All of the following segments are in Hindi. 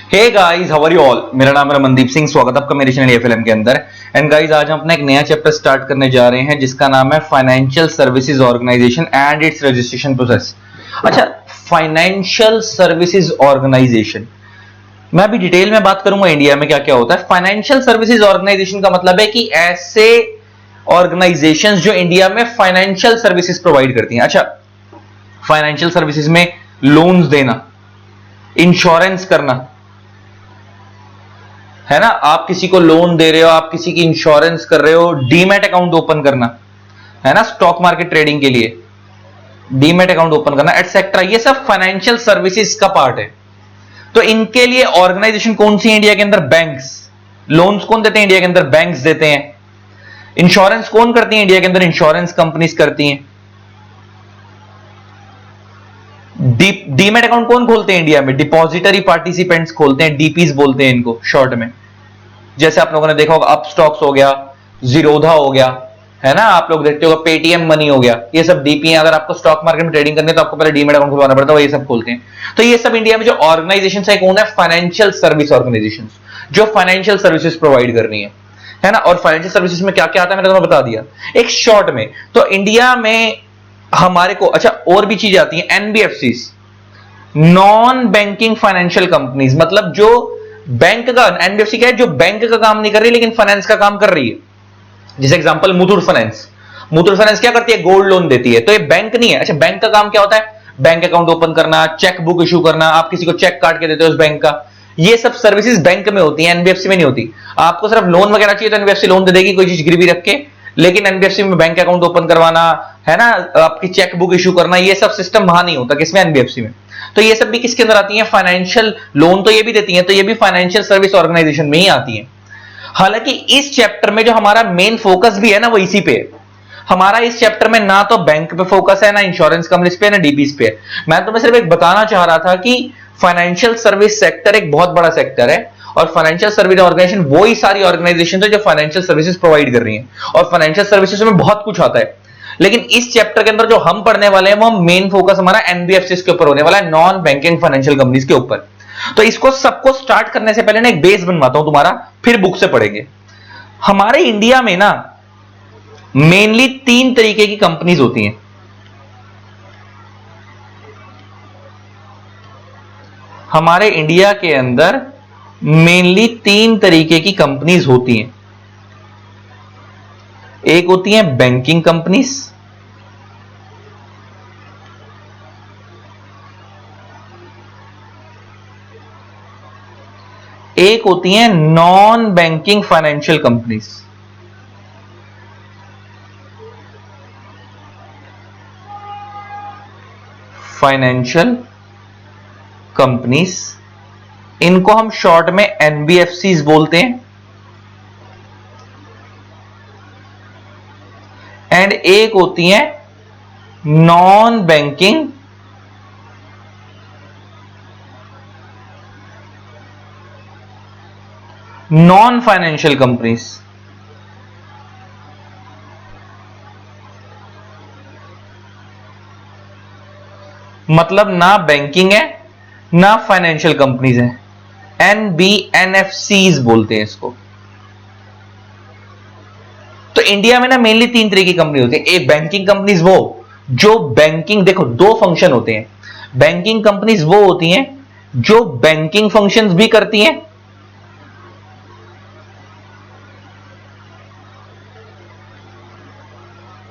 Hey guys, how are you all. मेरा नाम है मनदीप सिंह। स्वागत है आपका मेरे चैनल एफएलएम के अंदर। एंड गाइस, आज हम अपना एक नया चैप्टर स्टार्ट करने जा रहे हैं जिसका नाम है financial services organisation and its registration process. अच्छा, फाइनेंशियल सर्विसेज ऑर्गेनाइजेशन, मैं अभी डिटेल में बात करूंगा इंडिया में क्या क्या होता है। फाइनेंशियल सर्विसेज ऑर्गेनाइजेशन का मतलब है कि ऐसे ऑर्गेनाइजेशंस जो इंडिया में फाइनेंशियल सर्विसेज प्रोवाइड करती हैं। अच्छा, फाइनेंशियल सर्विसेज में लोन्स देना, इंश्योरेंस करना, है ना। आप किसी को लोन दे रहे हो, आप किसी की इंश्योरेंस कर रहे हो, डीमैट अकाउंट ओपन करना, है ना, स्टॉक मार्केट ट्रेडिंग के लिए डीमैट अकाउंट ओपन करना एटसेट्रा, ये सब फाइनेंशियल सर्विसेज का पार्ट है। तो इनके लिए ऑर्गेनाइजेशन कौन सी है इंडिया के अंदर? बैंक्स। लोन्स कौन देते हैं इंडिया के अंदर? बैंक्स देते हैं। इंश्योरेंस कौन करती है इंडिया के अंदर? इंश्योरेंस कंपनीज करती हैं। डीमैट अकाउंट कौन खोलते हैं इंडिया में? डिपॉजिटरी पार्टिसिपेंट्स खोलते हैं, डीपीज बोलते हैं इनको शॉर्ट में। जैसे आप लोगों ने देखा होगा अपस्टॉक्स हो गया, जीरोधा हो गया, है ना, आप लोग देखते हो पेटीएम मनी हो गया, ये सब डीपी हैं। अगर आपको स्टॉक मार्केट में ट्रेडिंग करनी है तो आपको पहले डीमैट अकाउंट खुलवाना पड़ता है, ये सब खोलते हैं। तो ये सब इंडिया में जो ऑर्गेनाइजेशन है कौन है? फाइनेंशियल सर्विस ऑर्गेनाइजेशन, जो फाइनेंशियल सर्विसेज प्रोवाइड कर रही है ना। और फाइनेंशियल सर्विसेज में क्या क्या आता है मैंने तुम्हें बता दिया एक शॉर्ट में। तो इंडिया में हमारे को अच्छा और भी चीजें आती हैं। NBFC, non banking financial companies, मतलब जो बैंक का, एनबीएफसी क्या है? जो बैंक का काम नहीं कर रही लेकिन फाइनेंस का काम कर रही है। जैसे example Muthoot finance. Muthoot finance क्या करती है? गोल्ड लोन देती है। तो ये बैंक नहीं है। अच्छा, बैंक का काम क्या होता है? बैंक अकाउंट ओपन करना, चेक बुक इशू करना, आप किसी को चेक काट के देते हो उस बैंक का, ये सब सर्विसेज बैंक में होती हैं, एनबीएफसी में नहीं होती। आपको सिर्फ लोन वगैरह चाहिए तो एनबीएफसी लोन दे देगी कोई चीज गिरवी रख के, लेकिन एनबीएफसी में बैंक अकाउंट ओपन करवाना, है ना, आपकी चेक बुक इशू करना, ये सब सिस्टम वहां नहीं होता। किसमें? एनबीएफसी में। तो ये सब भी किसके अंदर आती है? फाइनेंशियल लोन तो ये भी देती है, तो ये भी फाइनेंशियल सर्विस ऑर्गेनाइजेशन में ही आती है। हालांकि इस चैप्टर में जो हमारा मेन फोकस भी है ना वो इसी पे है। हमारा इस चैप्टर में ना तो बैंक पे फोकस है, ना इंश्योरेंस कंपनीज पे, ना डीबीज पे। मैं तुम्हें सिर्फ एक बताना चाह रहा था कि फाइनेंशियल सर्विस सेक्टर एक बहुत बड़ा सेक्टर है, और फाइनेंशियल सर्विस ऑर्गेनाइजेशन वो ही सारी ऑर्गेनाइजेशन है जो फाइनेंशियल सर्विसेज प्रोवाइड कर रही है। और फाइनेंशियल सर्विसेज में बहुत कुछ आता है, लेकिन इस चैप्टर के अंदर जो हम पढ़ने वाले हैं वो मेन फोकस हमारा एनबीएफसी के ऊपर होने वाला है, नॉन बैंकिंग फाइनेंशियल कंपनीज के ऊपर। तो इसको सबको स्टार्ट करने से पहले ना एक बेस बनवाता हूं तुम्हारा, फिर बुक से पढ़ेंगे। हमारे इंडिया में ना मेनली तीन तरीके की कंपनीज होती हैं। हमारे इंडिया के अंदर मेनली तीन तरीके की कंपनीज होती हैं। एक होती है बैंकिंग कंपनीज, एक होती है non banking financial companies. Financial companies, इनको हम शॉर्ट में एनबीएफसीज बोलते हैं। एंड एक होती है non banking non financial companies. मतलब ना बैंकिंग है ना फाइनेंशियल कंपनीज है, एनबीएनएफसीज बोलते हैं इसको। तो इंडिया में ना मेनली तीन तरह की कंपनी होती है। एक बैंकिंग कंपनीज, वो जो बैंकिंग, देखो दो फंक्शन होते हैं। बैंकिंग कंपनीज वो होती हैं जो बैंकिंग फंक्शंस भी करती हैं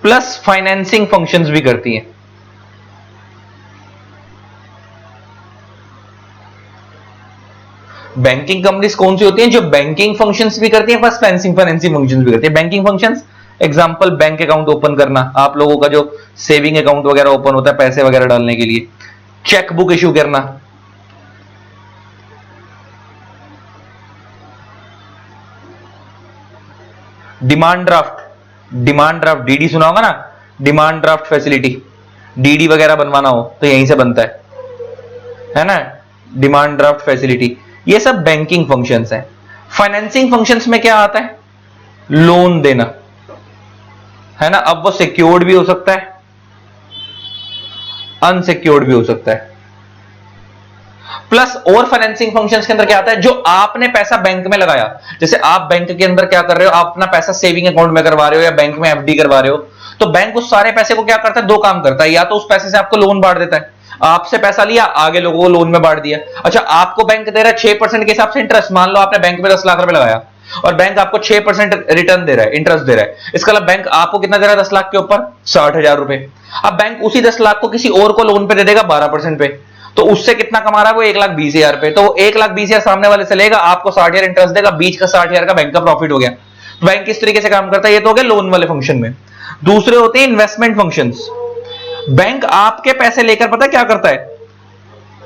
प्लस फाइनेंसिंग फंक्शंस भी करती हैं। बैंकिंग कंपनीज कौन सी होती हैं? जो बैंकिंग फंक्शंस भी करती हैं प्लस फाइनेंसिंग फंक्शंस भी करती हैं। Banking functions example bank account open करना, आप लोगों का जो सेविंग अकाउंट वगैरह ओपन होता है पैसे वगैरह डालने के लिए, चेक बुक इशू करना, demand draft, demand draft DD सुना होगा ना, डिमांड ड्राफ्ट फैसिलिटी, डीडी वगैरह बनवाना हो तो यहीं से बनता है ना, डिमांड ड्राफ्ट फैसिलिटी। ये सब बैंकिंग फंक्शंस हैं। फाइनेंसिंग फंक्शंस में क्या आता है? लोन देना, है ना। अब वो सिक्योर्ड भी हो सकता है, अनसिक्योर्ड भी हो सकता है। प्लस और फाइनेंसिंग फंक्शंस के अंदर क्या आता है, जो आपने पैसा बैंक में लगाया, जैसे आप बैंक के अंदर क्या कर रहे हो, आप अपना पैसा सेविंग अकाउंट में करवा रहे हो या बैंक में एफडी करवा रहे हो, तो बैंक उस सारे पैसे को क्या करता है, दो काम करता है, या तो उस पैसे से आपको लोन बांट देता है, आपसे पैसा लिया आगे लोगों को लोन में बांट दिया। अच्छा, आपको बैंक दे रहा है 6% के हिसाब से इंटरेस्ट, मान लो आपने बैंक में 10 लाख रुपए लगाया और बैंक आपको 6% रिटर्न दे रहा है, इंटरेस्ट दे रहा है, इसका मतलब बैंक आपको कितना दे रहा है 10 लाख के ऊपर 60,000 रुपए। अब बैंक उसी 10 लाख को किसी और को लोन पे दे देगा 12% पे, तो उससे कितना कमा रहा है वो 1,20,000 पे, तो 1,20,000 सामने वाले से लेगा, आपको 60,000 इंटरेस्ट देगा, बीच का 60,000 का बैंक का प्रॉफिट हो गया। तो बैंक किस तरीके से काम करता है, ये तो हो गया लोन वाले फंक्शन में। दूसरे होते हैं इन्वेस्टमेंट फंक्शंस। बैंक आपके पैसे लेकर पता है क्या करता है,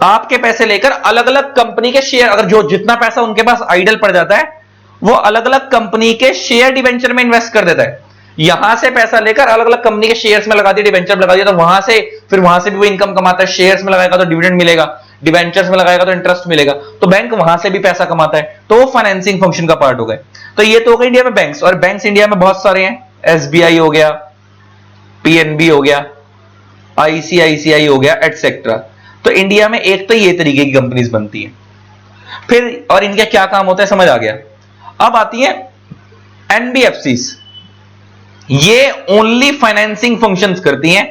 आपके पैसे लेकर अलग अलग कंपनी के शेयर, अगर जो जितना पैसा उनके पास आइडल पड़ जाता है वो अलग अलग कंपनी के शेयर डिवेंचर में इन्वेस्ट कर देता है। यहां से पैसा लेकर अलग अलग कंपनी के शेयर्स में लगा दिया, डिवेंचर में लगा दिया, तो वहां से फिर वहां से भी वो इनकम कमाता है। शेयर्स में लगाएगा तो डिविडेंड मिलेगा, डिवेंचर्स में लगाएगा तो इंटरेस्ट मिलेगा, तो बैंक वहां से भी पैसा कमाता है, तो फाइनेंसिंग फंक्शन का पार्ट हो गए। तो ये तो हो गया इंडिया में बैंक्स, और बैंक्स इंडिया में बहुत सारे हैं, एसबीआई हो गया, पीएनबी हो गया, आईसीआईसीआई हो गया, एटसेट्रा। तो इंडिया में एक तो ये तरीके की कंपनीज बनती हैं। फिर और इनका क्या काम होता है समझ आ गया। अब आती है एनबीएफसीज, ये ओनली फाइनेंसिंग फंक्शंस करती हैं,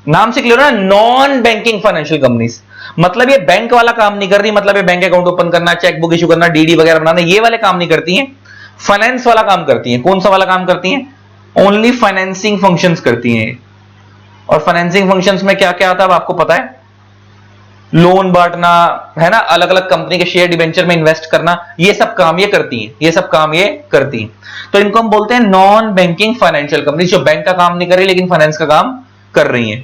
नाम से क्लियर है ना, नॉन बैंकिंग फाइनेंशियल कंपनीज। मतलब ये बैंक वाला काम नहीं कर रही, मतलब ये बैंक अकाउंट ओपन करना, चेक बुक इशू करना, डीडी वगैरह बनाना, ये वाले काम नहीं करती हैं, फाइनेंस वाला काम करती हैं। कौन सा वाला काम करती हैं, ओनली फाइनेंसिंग फंक्शंस करती हैं। और फाइनेंसिंग फंक्शंस में क्या क्या आता है आपको पता है, लोन बांटना है ना, अलग अलग कंपनी के शेयर डिवेंचर में इन्वेस्ट करना, ये सब काम ये करती हैं, ये सब काम ये करती हैं। तो इनको हम बोलते हैं नॉन बैंकिंग फाइनेंशियल कंपनी, जो बैंक का काम नहीं कर रही लेकिन फाइनेंस का काम कर रही हैं।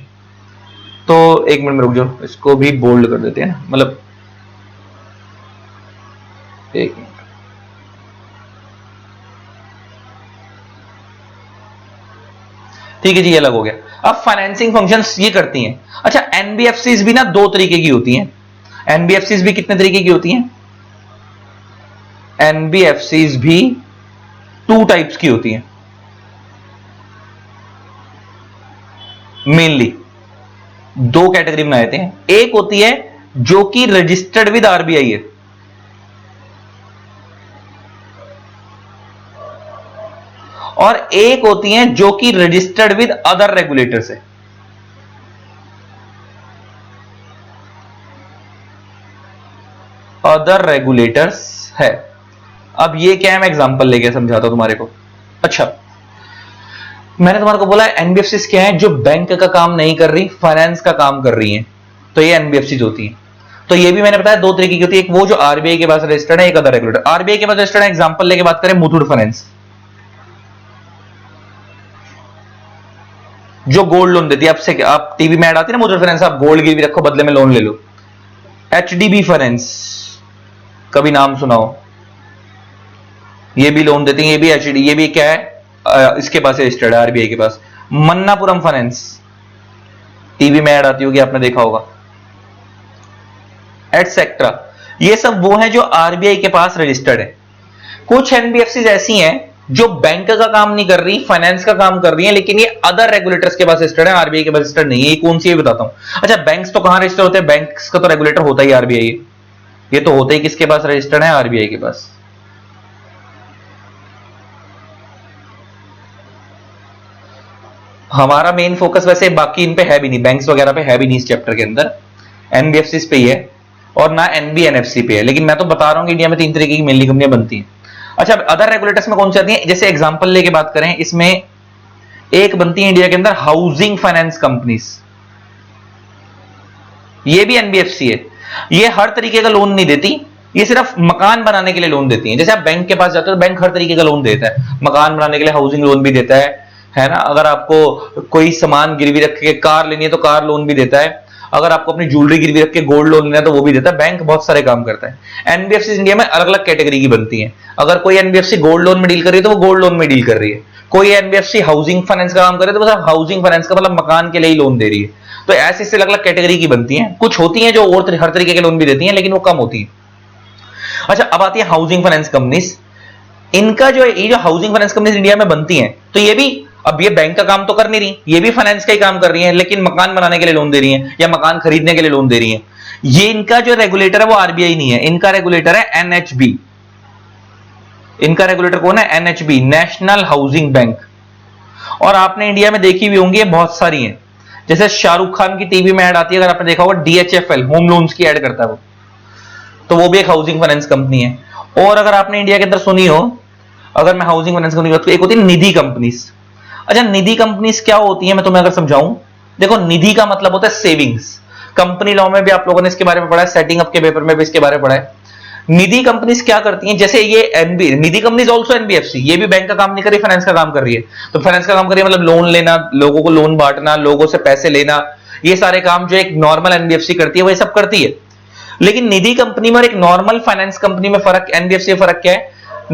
तो एक मिनट में रुक जाओ, इसको भी बोल्ड कर देते हैं, मतलब एक मिनट, ठीक है जी, ये अलग हो गया। अब फाइनेंसिंग फंक्शंस ये करती हैं। अच्छा, एनबीएफसीज भी ना दो तरीके की होती हैं। एनबीएफसीज भी कितने तरीके की होती हैं, एनबीएफसीज भी 2 टाइप्स की होती हैं मेनली, 2 कैटेगरी में आते हैं। एक होती है जो कि रजिस्टर्ड विद आरबीआई है, और एक होती हैं जो कि रजिस्टर्ड विद अदर रेगुलेटर्स है। अदर रेगुलेटर्स है। अब ये क्या है, मैं एग्जांपल लेके समझाता हूं तुम्हारे को। अच्छा, मैंने तुम्हारे को बोला एनबीएफसीज क्या है, जो बैंक का काम नहीं कर रही, फाइनेंस का काम कर रही हैं, तो ये एनबीएफसीज होती हैं। तो ये भी मैंने बताया 2 तरीके की होती है, एक वो जो आरबीआई के पास रजिस्टर्ड है, एक अदर रेगुलेटर। आरबीआई के पास रजिस्टर्ड है, एग्जांपल लेके बात करें मुथूट फाइनेंस, जो गोल्ड लोन देती है। आपसे आप टीवी में ऐड आती है ना, मुथूट फाइनेंस, आप गोल्ड गिरवी रखो बदले में लोन ले लो। एचडीबी फाइनेंस, कभी नाम सुनाओ, ये भी लोन देती है, ये भी एचडी, ये भी क्या है, इसके पास रजिस्टर्ड है आरबीआई के पास। मन्नापुरम फाइनेंस, टीवी में ऐड आती होगी, आपने देखा होगा, एटसेट्रा। ये सब वो हैं जो आरबीआई के पास रजिस्टर्ड है। कुछ एनबीएफसीज ऐसी हैं जो बैंक का काम नहीं कर रही, फाइनेंस का काम कर रही है, लेकिन ये अदर रेगुलेटर्स के पास रजिस्टर्ड है, आरबीआई के पास रजिस्टर्ड नहीं है। ये कौन सी है बताता हूं। अच्छा, बैंक्स तो कहां रजिस्टर होते हैं, बैंक्स का तो रेगुलेटर होता ही आरबीआई, ये तो होता ही किसके पास रजिस्टर्ड है, आरबीआई के पास। हमारा मेन फोकस वैसे बाकी इन पे है भी नहीं, बैंक्स वगैरह पे है भी नहीं इस चैप्टर के अंदर, एनबीएफसीज पे ही है और ना एनबीएनएफसी पे है। लेकिन मैं तो बता रहा हूं कि इंडिया में 3 तरीके की मेनली कंपनियां बनती हैं। अच्छा, अदर रेगुलेटर्स में कौन सी आती हैं, जैसे एग्जांपल लेके बात करें, इसमें एक बनती है इंडिया के अंदर हाउसिंग फाइनेंस कंपनीज, ये भी एनबीएफसी है। ये हर तरीके का लोन नहीं देती, ये सिर्फ मकान बनाने के लिए लोन देती है। जैसे आप बैंक के पास जाते हो तो बैंक हर तरीके का लोन देता है, मकान बनाने के लिए हाउसिंग लोन भी देता है ना। अगर आपको कोई सामान गिरवी रख के कार लेनी है तो कार लोन भी देता है, अगर आपको अपनी ज्वेलरी गिरवी रख के गोल्ड लोन लेना है तो वो भी देता है। बैंक बहुत सारे काम करता है। एनबीएफसी इंडिया में अलग अलग कैटेगरी की बनती हैं। अगर कोई एनबीएफसी गोल्ड लोन में डील कर रही है तो वो गोल्ड लोन में डील कर रही है, कोई एनबीएफसी हाउसिंग फाइनेंस का काम कर रही है तो बस हाउसिंग फाइनेंस का मतलब मकान के लिए ही लोन दे रही है। तो ऐसे से अलग अलग कैटेगरी की बनती हैं। कुछ होती हैं जो और हर तरीके के लोन भी देती हैं, लेकिन वो कम होती है। अच्छा, अब आती है हाउसिंग फाइनेंस कंपनीज। इनका जो ये जो हाउसिंग फाइनेंस कंपनीज इंडिया में बनती हैं, तो ये भी, अब ये बैंक का काम तो कर नहीं रही, ये भी फाइनेंस का ही काम कर रही है, लेकिन मकान बनाने के लिए लोन दे रही है या मकान खरीदने के लिए लोन दे रही है। ये इनका जो रेगुलेटर है वो आरबीआई नहीं है, इनका रेगुलेटर है एनएचबी। इनका रेगुलेटर कौन है? NHB, national housing bank. और आपने इंडिया में देखी भी होंगी, बहुत सारी हैं। जैसे शाहरुख खान की टीवी में ऐड आती है, अगर आपने देखा होगा, डीएचएफएल होम लोन्स की ऐड करता है वो, तो वो भी एक हाउसिंग फाइनेंस कंपनी है। और अगर आपने इंडिया के अंदर सुनी हो, अगर मैं हाउसिंग फाइनेंस कंपनी की बात करूं, एक होती है निधि कंपनीज। अच्छा, निधि कंपनीज क्या होती है, मैं तुम्हें अगर समझाऊं, देखो निधि का मतलब होता है सेविंग्स। कंपनी लॉ में भी आप लोगों ने इसके बारे में पढ़ा है, सेटिंग अप के पेपर में भी इसके बारे में पढ़ा है। निधि कंपनीज क्या करती हैं, जैसे ये एनबी निधि कंपनीज ऑल्सो एनबीएफसी, ये भी बैंक का काम नहीं कर रही, फाइनेंस का काम कर रही है। तो फाइनेंस का काम कर रही है मतलब लोन लेना, लोगों को लोन बांटना, लोगों से पैसे लेना, ये सारे काम जो एक नॉर्मल एनबीएफसी करती है वो ये सब करती है। लेकिन निधि कंपनी में और एक नॉर्मल फाइनेंस कंपनी में फर्क, एनबीएफसी में फर्क क्या है?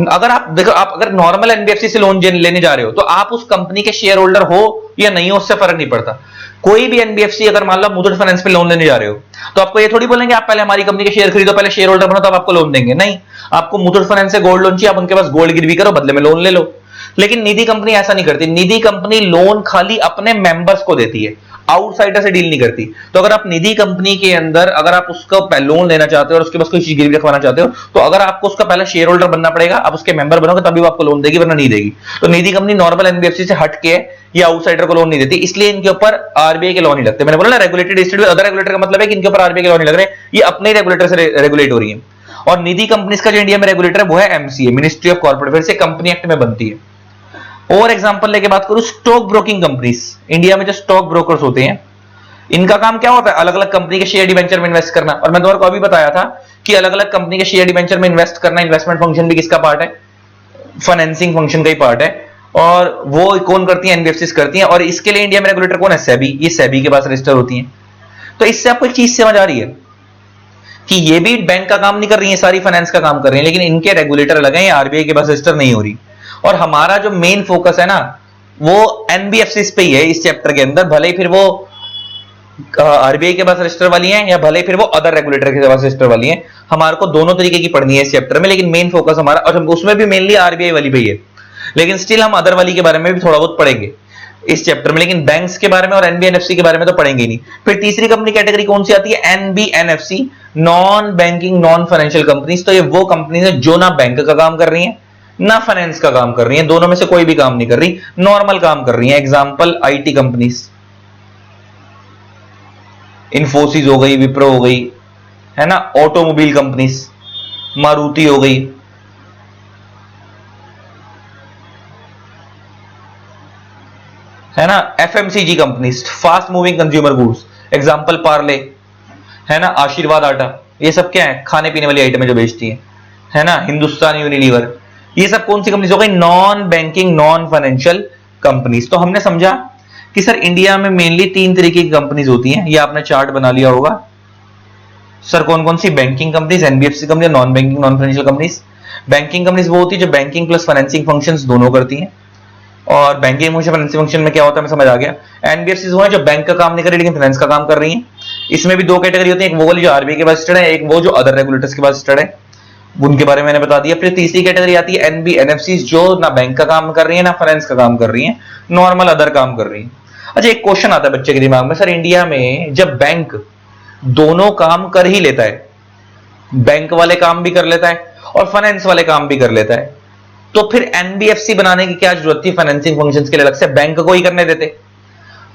अगर आप देखो, आप अगर नॉर्मल एनबीएफसी से लोन लेने जा रहे हो तो आप उस कंपनी के शेयर होल्डर हो या नहीं हो, उससे फर्क नहीं पड़ता। कोई भी एनबीएफसी, अगर मान लो मुथूट फाइनेंस पे लोन लेने जा रहे हो, तो आपको ये थोड़ी बोलेंगे आप पहले हमारी कंपनी के शेयर खरीदो, पहले शेयर होल्डर बनो तब आपको लोन देंगे। नहीं, आपको मुथूट फाइनेंस से गोल्ड लोन चाहिए, आप उनके पास गोल्ड गिरवी करो, बदले में लोन ले लो। लेकिन निधि कंपनी ऐसा नहीं करती। निधि कंपनी लोन खाली अपने मेंबर्स को देती है, आउटसाइडर से डील नहीं करती। तो अगर आप निधि कंपनी के अंदर अगर आप उसका लोन लेना चाहते हो और उसके पास कोई चीज गिरवी रखवाना चाहते हो, तो अगर आपको उसका पहले शेयर होल्डर बनना पड़ेगा, आप उसके मेंबर बनोगे तभी वो आपको लोन देगी, वरना नहीं देगी। तो निधि कंपनी नॉर्मल एनबीएफसी से हट के ये आउटसाइडर को लोन नहीं देती, इसलिए इनके ऊपर आरबीआई के लोन नहीं लगते। मैंने बोला ना, रेगुलेटेड इंस्टीट्यूट अदर रेगुलेटर का मतलब है कि इनके ऊपर आरबीआई के लोन नहीं लग रहे, ये अपने रेगुलेटर से रेगुलेट हो रही है। और निधि कंपनीज का जो इंडिया में रेगुलेटर है वो है MCA, ministry of corporate affairs, से कंपनी एक्ट में बनती है। और एग्जांपल लेके बात करूं, स्टॉक ब्रोकिंग कंपनीज, इंडिया में जो स्टॉक ब्रोकर्स होते हैं, इनका काम क्या होता है? अलग अलग कंपनी के शेयर डिवेंचर में इन्वेस्ट करना। और मैं तुम्हारे को अभी बताया था कि अलग अलग कंपनी के शेयर डिवेंचर में इन्वेस्ट करना, इन्वेस्टमेंट फंक्शन भी किसका पार्ट है? फाइनेंसिंग फंक्शन का ही पार्ट है। और वो कौन करती है? एनबीएफसी करती है। और इसके लिए इंडिया में रेगुलेटर कौन है? सेबी। ये सेबी के पास रजिस्टर होती है। तो इससे आपको एक चीज समझ आ रही है कि ये भी बैंक का काम नहीं कर रही है, सारी फाइनेंस का काम कर रही है, लेकिन इनके रेगुलेटर अलग है, आरबीआई के पास रजिस्टर नहीं हो रही। और हमारा जो मेन फोकस है ना, वो एनबीएफसी पे ही है इस चैप्टर के अंदर, भले ही फिर वो आरबीआई के पास रजिस्टर वाली हैं या भले फिर वो अदर रेगुलेटर के पास रजिस्टर वाली हैं। हमारे को दोनों तरीके की पढ़नी है इस चैप्टर में, लेकिन मेन फोकस हमारा, और उसमें भी मेनली आरबीआई वाली पे ही है, लेकिन स्टिल हम अदर वाली के बारे में भी थोड़ा बहुत पढ़ेंगे इस चैप्टर में, लेकिन बैंक्स के बारे में और एनबीएनएफसी के बारे में तो पढ़ेंगे ही नहीं। फिर तीसरी कंपनी कैटेगरी कौन सी आती है? NBNFC, non banking non financial companies. तो ये वो कंपनी है जो ना बैंक का काम कर रही है ना फाइनेंस का काम कर रही है, दोनों में से कोई भी काम नहीं कर रही, नॉर्मल काम कर रही है। एग्जांपल आईटी कंपनीज, इन्फोसिस हो गई, विप्रो हो गई, है ना, ऑटोमोबाइल कंपनीज, मारुति हो गई, है ना, FMCG companies, fast moving consumer goods, example Parle, है ना, आशीर्वाद आटा, ये सब क्या है? खाने पीने वाली आइटमें जो बेचती है ना, हिंदुस्तान यूनिलीवर, ये सब कौन सी कंपनीज हो गई? Non banking non financial companies. तो हमने समझा कि सर इंडिया में मेनली तीन तरीके की कंपनीज होती हैं, ये आपने चार्ट बना लिया होगा सर। कौन कौन सी? Banking companies, NBFC company, non banking non financial companies. Banking companies वो होती है जो बैंकिंग प्लस फाइनेंसिंग फंक्शंस दोनों करती हैं, और बैंकिंग फंक्शन फाइनेंसिंग फंक्शन में क्या होता है मैं समझ आ गया। एनबीएफसी वो है जो बैंक का काम नहीं कर रही लेकिन फाइनेंस का काम कर रही है। इसमें भी दो कैटेगरी होती है, एक वो वाली जो आरबीआई के पास रजिस्टर्ड है, एक वो जो अदर रेगुलेटर्स के पास रजिस्टर्ड है, उनके बारे में मैंने बता दिया। फिर तीसरी कैटेगरी आती है एनबीएनएफसी, जो ना बैंक का काम कर रही है ना फाइनेंस का काम कर रही है, नॉर्मल अदर काम कर रही है। अच्छा, एक क्वेश्चन आता है बच्चे के दिमाग में, सर इंडिया में जब बैंक दोनों काम कर ही लेता है, बैंक वाले काम भी कर लेता है और फाइनेंस वाले काम भी कर लेता है, तो फिर एनबीएफसी बनाने की क्या जरूरत थी फाइनेंसिंग फंक्शंस के लिए अलग से? बैंक को ही करने देते।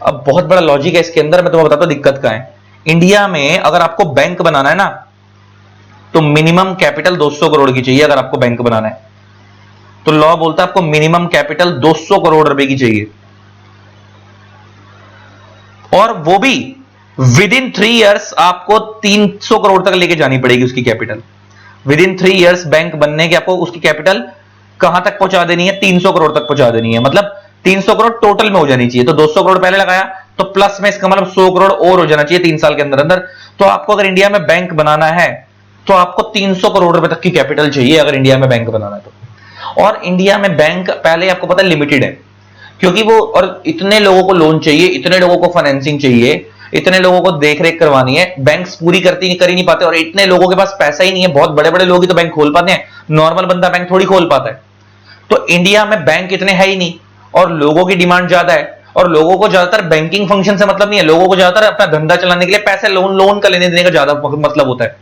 अब बहुत बड़ा लॉजिक है इसके अंदर, मैं तुम्हें बताता हूं दिक्कत क्या है। इंडिया में अगर आपको बैंक बनाना है ना, तो मिनिमम कैपिटल 200 करोड़ की चाहिए। अगर आपको बैंक बनाना है तो लॉ बोलता है आपको मिनिमम कैपिटल 200 करोड़ रुपए की चाहिए, और वो भी विद इन 3 इयर्स आपको 300 करोड़ तक लेके जानी पड़ेगी उसकी capital. With in 3 years bank बनने के आपको उसकी कैपिटल कहां तक पहुंचा देनी है? 300 करोड़ तक पहुंचा देनी है। मतलब 300 करोड़ टोटल में हो जानी चाहिए। तो 200 करोड़ पहले लगाया तो प्लस में इसका मतलब 100 करोड़ और हो जाना चाहिए 3 साल के अंदर अंदर। तो आपको अगर इंडिया में बैंक बनाना है तो आपको 300 करोड़ रुपए तक की कैपिटल चाहिए अगर इंडिया में बैंक बनाना है तो। और इंडिया में बैंक पहले आपको पता है लिमिटेड है, क्योंकि वो और इतने लोगों को लोन चाहिए, इतने लोगों को फाइनेंसिंग चाहिए, इतने लोगों को देखरेख करवानी है, बैंक्स पूरी कर ही नहीं पाते, और इतने लोगों के पास पैसा ही नहीं है। बहुत बड़े बड़े लोग ही तो बैंक खोल पाते हैं, नॉर्मल बंदा बैंक थोड़ी खोल पाता है। तो इंडिया में बैंक इतने है ही नहीं और लोगों की डिमांड ज्यादा है, और लोगों को ज्यादातर बैंकिंग फंक्शन से मतलब नहीं है, लोगों को ज्यादातर अपना धंधा चलाने के लिए पैसे लोन का लेने देने का ज्यादा मतलब होता है।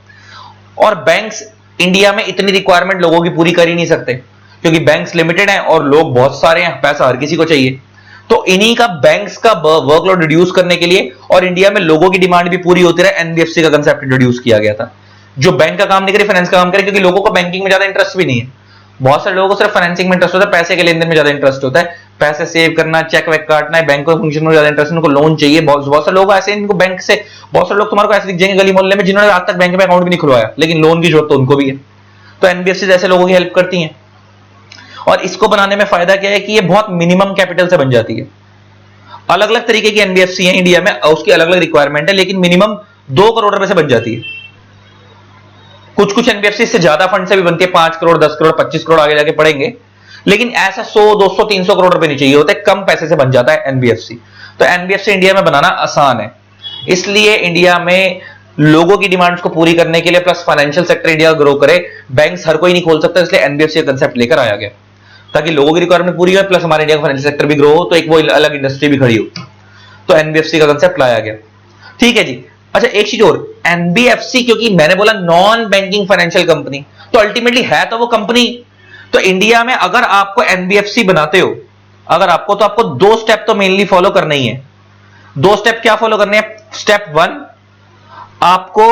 और बैंक्स इंडिया में इतनी रिक्वायरमेंट लोगों की पूरी कर ही नहीं सकते, क्योंकि बैंक्स लिमिटेड हैं और लोग बहुत सारे हैं, पैसा हर किसी को चाहिए। तो इन्हीं का बैंक्स का वर्कलोड रिड्यूस करने के लिए और इंडिया में लोगों की डिमांड भी पूरी होती रहे, एनबीएफसी का कंसेप्ट इंट्रोड्यूस किया गया था, जो बैंक का काम नहीं करे, फाइनेंस का काम करे, क्योंकि लोगों को बैंकिंग में ज्यादा इंटरेस्ट भी नहीं है। बहुत सारे लोगों को सिर्फ फाइनेंसिंग में इंटरेस्ट होता है, पैसे के लेन देन में ज्यादा इंटरेस्ट होता है, पैसे सेव करना, चेक वेक काटना है, बैंक फंक्शन में ज्यादा इंटरेस्ट, उनको लोन चाहिए। बहुत सारे लोग ऐसे, इनको बैंक से, बहुत सारे लोग तुम्हारे को ऐसे दिख जाएंगे गली मोहल्ले में जिन्होंने आज तक बैंक में अकाउंट भी नहीं खुलवाया, लेकिन लोन की जरूरत तो उनको भी है। तो एनबीएफसी जैसे लोगों की हेल्प करती हैं। और इसको बनाने में फायदा क्या है कि ये बहुत मिनिमम कैपिटल से बन जाती है। अलग अलग तरीके की एनबीएफसी है इंडिया में, उसकी अलग अलग रिक्वायरमेंट है, लेकिन मिनिमम 2 करोड़ रुपए से बन जाती है। कुछ कुछ एनबीएफसी से ज्यादा फंड से भी बनती है, 5 करोड़, 10 करोड़, 25 करोड़ आगे जाके पड़ेंगे, लेकिन ऐसा 100, 200, 300 करोड़ रुपए नहीं चाहिए होते, कम पैसे से बन जाता है एनबीएफसी। तो एनबीएफसी इंडिया में बनाना आसान है, इसलिए इंडिया में लोगों की डिमांड्स को पूरी करने के लिए, plus financial sector India grow करे, बैंक्स हर कोई नहीं खोल सकता, इसलिए एनबीएफसी का कंसेप्ट लेकर आया गया, ताकि लोगों की रिक्वायरमेंट पूरी हो, प्लस हमारे इंडिया का फाइनेंशियल सेक्टर भी ग्रो हो, तो एक वो अलग इंडस्ट्री भी खड़ी हो। तो एनबीएफसी का कंसेप्ट लाया गया। ठीक है जी। अच्छा, एक चीज और, एनबीएफसी, क्योंकि मैंने बोला नॉन बैंकिंग फाइनेंशियल कंपनी, तो अल्टीमेटली है तो वो कंपनी। तो इंडिया में अगर आपको एनबीएफसी बनाते हो, अगर आपको, तो आपको 2 स्टेप तो मेनली फॉलो करना ही है। 2 स्टेप क्या फॉलो करने हैं? स्टेप 1, आपको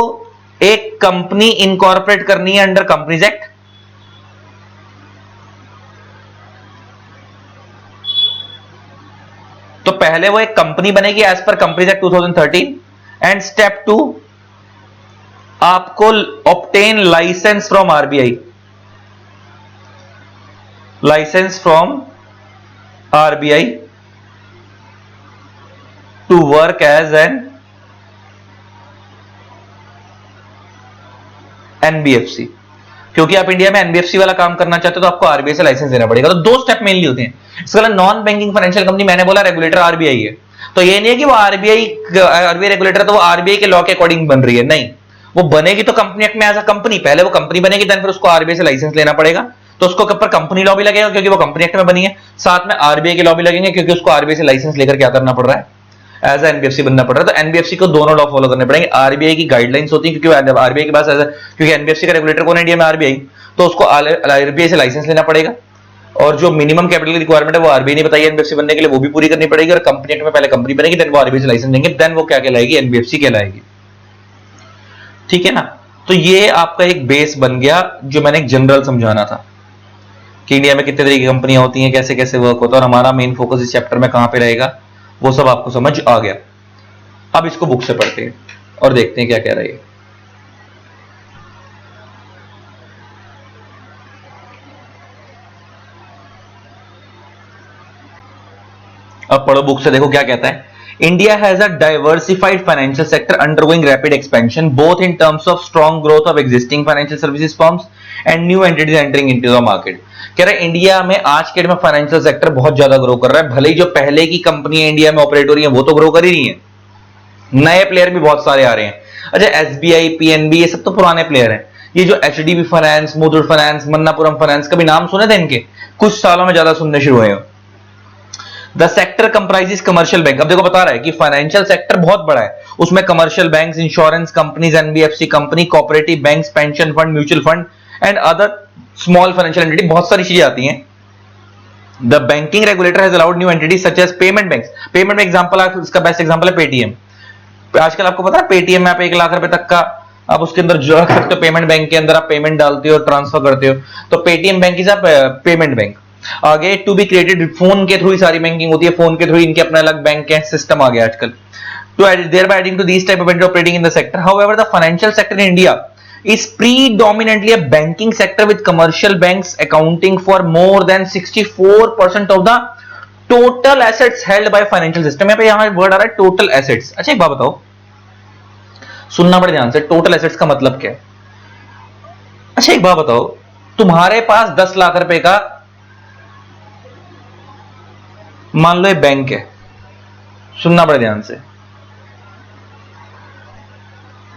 एक कंपनी इनकॉर्पोरेट करनी है अंडर कंपनीज एक्ट। तो पहले वो एक कंपनी बनेगी as per companies act 2013। And step 2, आपको obtain licence from RBI, licence from RBI to work as an NBFC. क्योंकि आप इंडिया में एनबीएफसी वाला काम करना चाहते हो तो आपको आरबीआई से लाइसेंस लेना पड़ेगा। तो 2 स्टेप मेनली होते हैं। इसके अलावा नॉन बैंकिंग फाइनेंशियल कंपनी, मैंने बोला रेगुलेटर आरबीआई है, तो ये नहीं है कि वो आरबीआई रेगुलेटर तो वो आरबीआई के लॉ के अकॉर्डिंग बन रही है, नहीं, वो बनेगी तो कंपनी एक्ट में एज अ कंपनी, पहले वो कंपनी बनेगी, देन फिर उसको आरबीआई से लाइसेंस लेना पड़ेगा, तो उसको ऊपर कंपनी लॉ भी लगेगा क्योंकि वो कंपनी एक्ट में बनी है, साथ में आरबीआई के लॉ भी लगेंगे क्योंकि उसको आरबीआई से लाइसेंस लेकर क्या करना पड़ रहा है, एज एनबीएफसी बनना पड़ रहा है। तो एनबीएफसी को दोनों लॉ फॉलो करने पड़ेंगे। आरबीआई की गाइडलाइंस होती है, क्योंकि आरबीआई के पास क्योंकि एनबीएफसी का रेगुलेटर कौन है इंडिया में? आरबीआई, तो उसको आरबीआई से लाइसेंस लेना पड़ेगा, और जो मिनिमम कैपिटल रिक्वायरमेंट है वो आरबीआई ने बताई एनबीएफसी बनने के लिए, वो भी पूरी करनी पड़ेगी। और कंपनी एक्ट में पहले कंपनी बनेगी, देन वो आरबीआई से लाइसेंस लेंगे, देन वो क्या कहलाएगी? एनबीएफसी कहलाएगी। ठीक है ना? तो ये आपका एक बेस बन गया, जो मैंने एक जनरल समझाना था कि इंडिया में कितने तरह की कंपनियां होती हैं, कैसे कैसे वर्क होता है, और हमारा मेन फोकस इस चैप्टर में कहां पे रहेगा, वो सब आपको समझ आ गया। अब इसको बुक से पढ़ते हैं और देखते हैं क्या कह रही है। अब पढ़ो बुक से, देखो क्या कहता है। India has a diversified financial sector undergoing rapid expansion both in terms of strong growth of existing financial services firms and new entities entering into the market. कह रहे हैं इंडिया में आज के डेट में फाइनेंशियल सेक्टर बहुत ज्यादा ग्रो कर रहा है, भले ही जो पहले की कंपनियां इंडिया में ऑपरेट हो रही हैं वो तो ग्रो कर ही रही हैं, नए प्लेयर भी बहुत सारे आ रहे हैं। अच्छा, एसबीआई, पीएनबी, ये सब तो पुराने प्लेयर हैं। ये जो HDB finance, Muthoot finance, Manappuram finance, कभी नाम सुने थे इनके? कुछ सालों में ज्यादा सुनने शुरू हुए हैं। The sector comprises commercial bank. अब देखो बता रहा है कि फाइनेंशियल सेक्टर बहुत बड़ा है, उसमें commercial banks, insurance companies, NBFC company, cooperative banks, pension fund, mutual fund and other small financial entity, बहुत सारी चीजें आती हैं। The banking regulator has allowed new entities such as payment banks. Payment में एग्जांपल, इसका बेस्ट एग्जांपल है पेटीएम। आजकल आपको पता है पेटीएम में आप 1 लाख रुपए तक का आप उसके अंदर जो रख सकते हो, पेमेंट बैंक के अंदर आप पेमेंट डालते हो, ट्रांसफर करते हो, तो Paytm bank is a payment bank. आगे टू बी क्रिएटेड, फोन के थ्रू ही सारी बैंकिंग होती है, फोन के थ्रू इनके अपना अलग बैंक के सिस्टम आ गया आजकल। To thereby adding to these type of entities operating in the sector. However, the financial sector in India is predominantly a banking sector with commercial banks accounting for more than 64% of the total assets held by financial system. यहाँ वर्ड आ रहा है टोटल एसेट्स। अच्छा एक बात बताओ, सुनना बड़े ध्यान से, टोटल एसेट्स का मतलब क्या है? अच्छा एक बात बताओ, तुम्हारे पास 10 लाख रुपए का मान लो एक बैंक है, सुनना बड़े ध्यान से।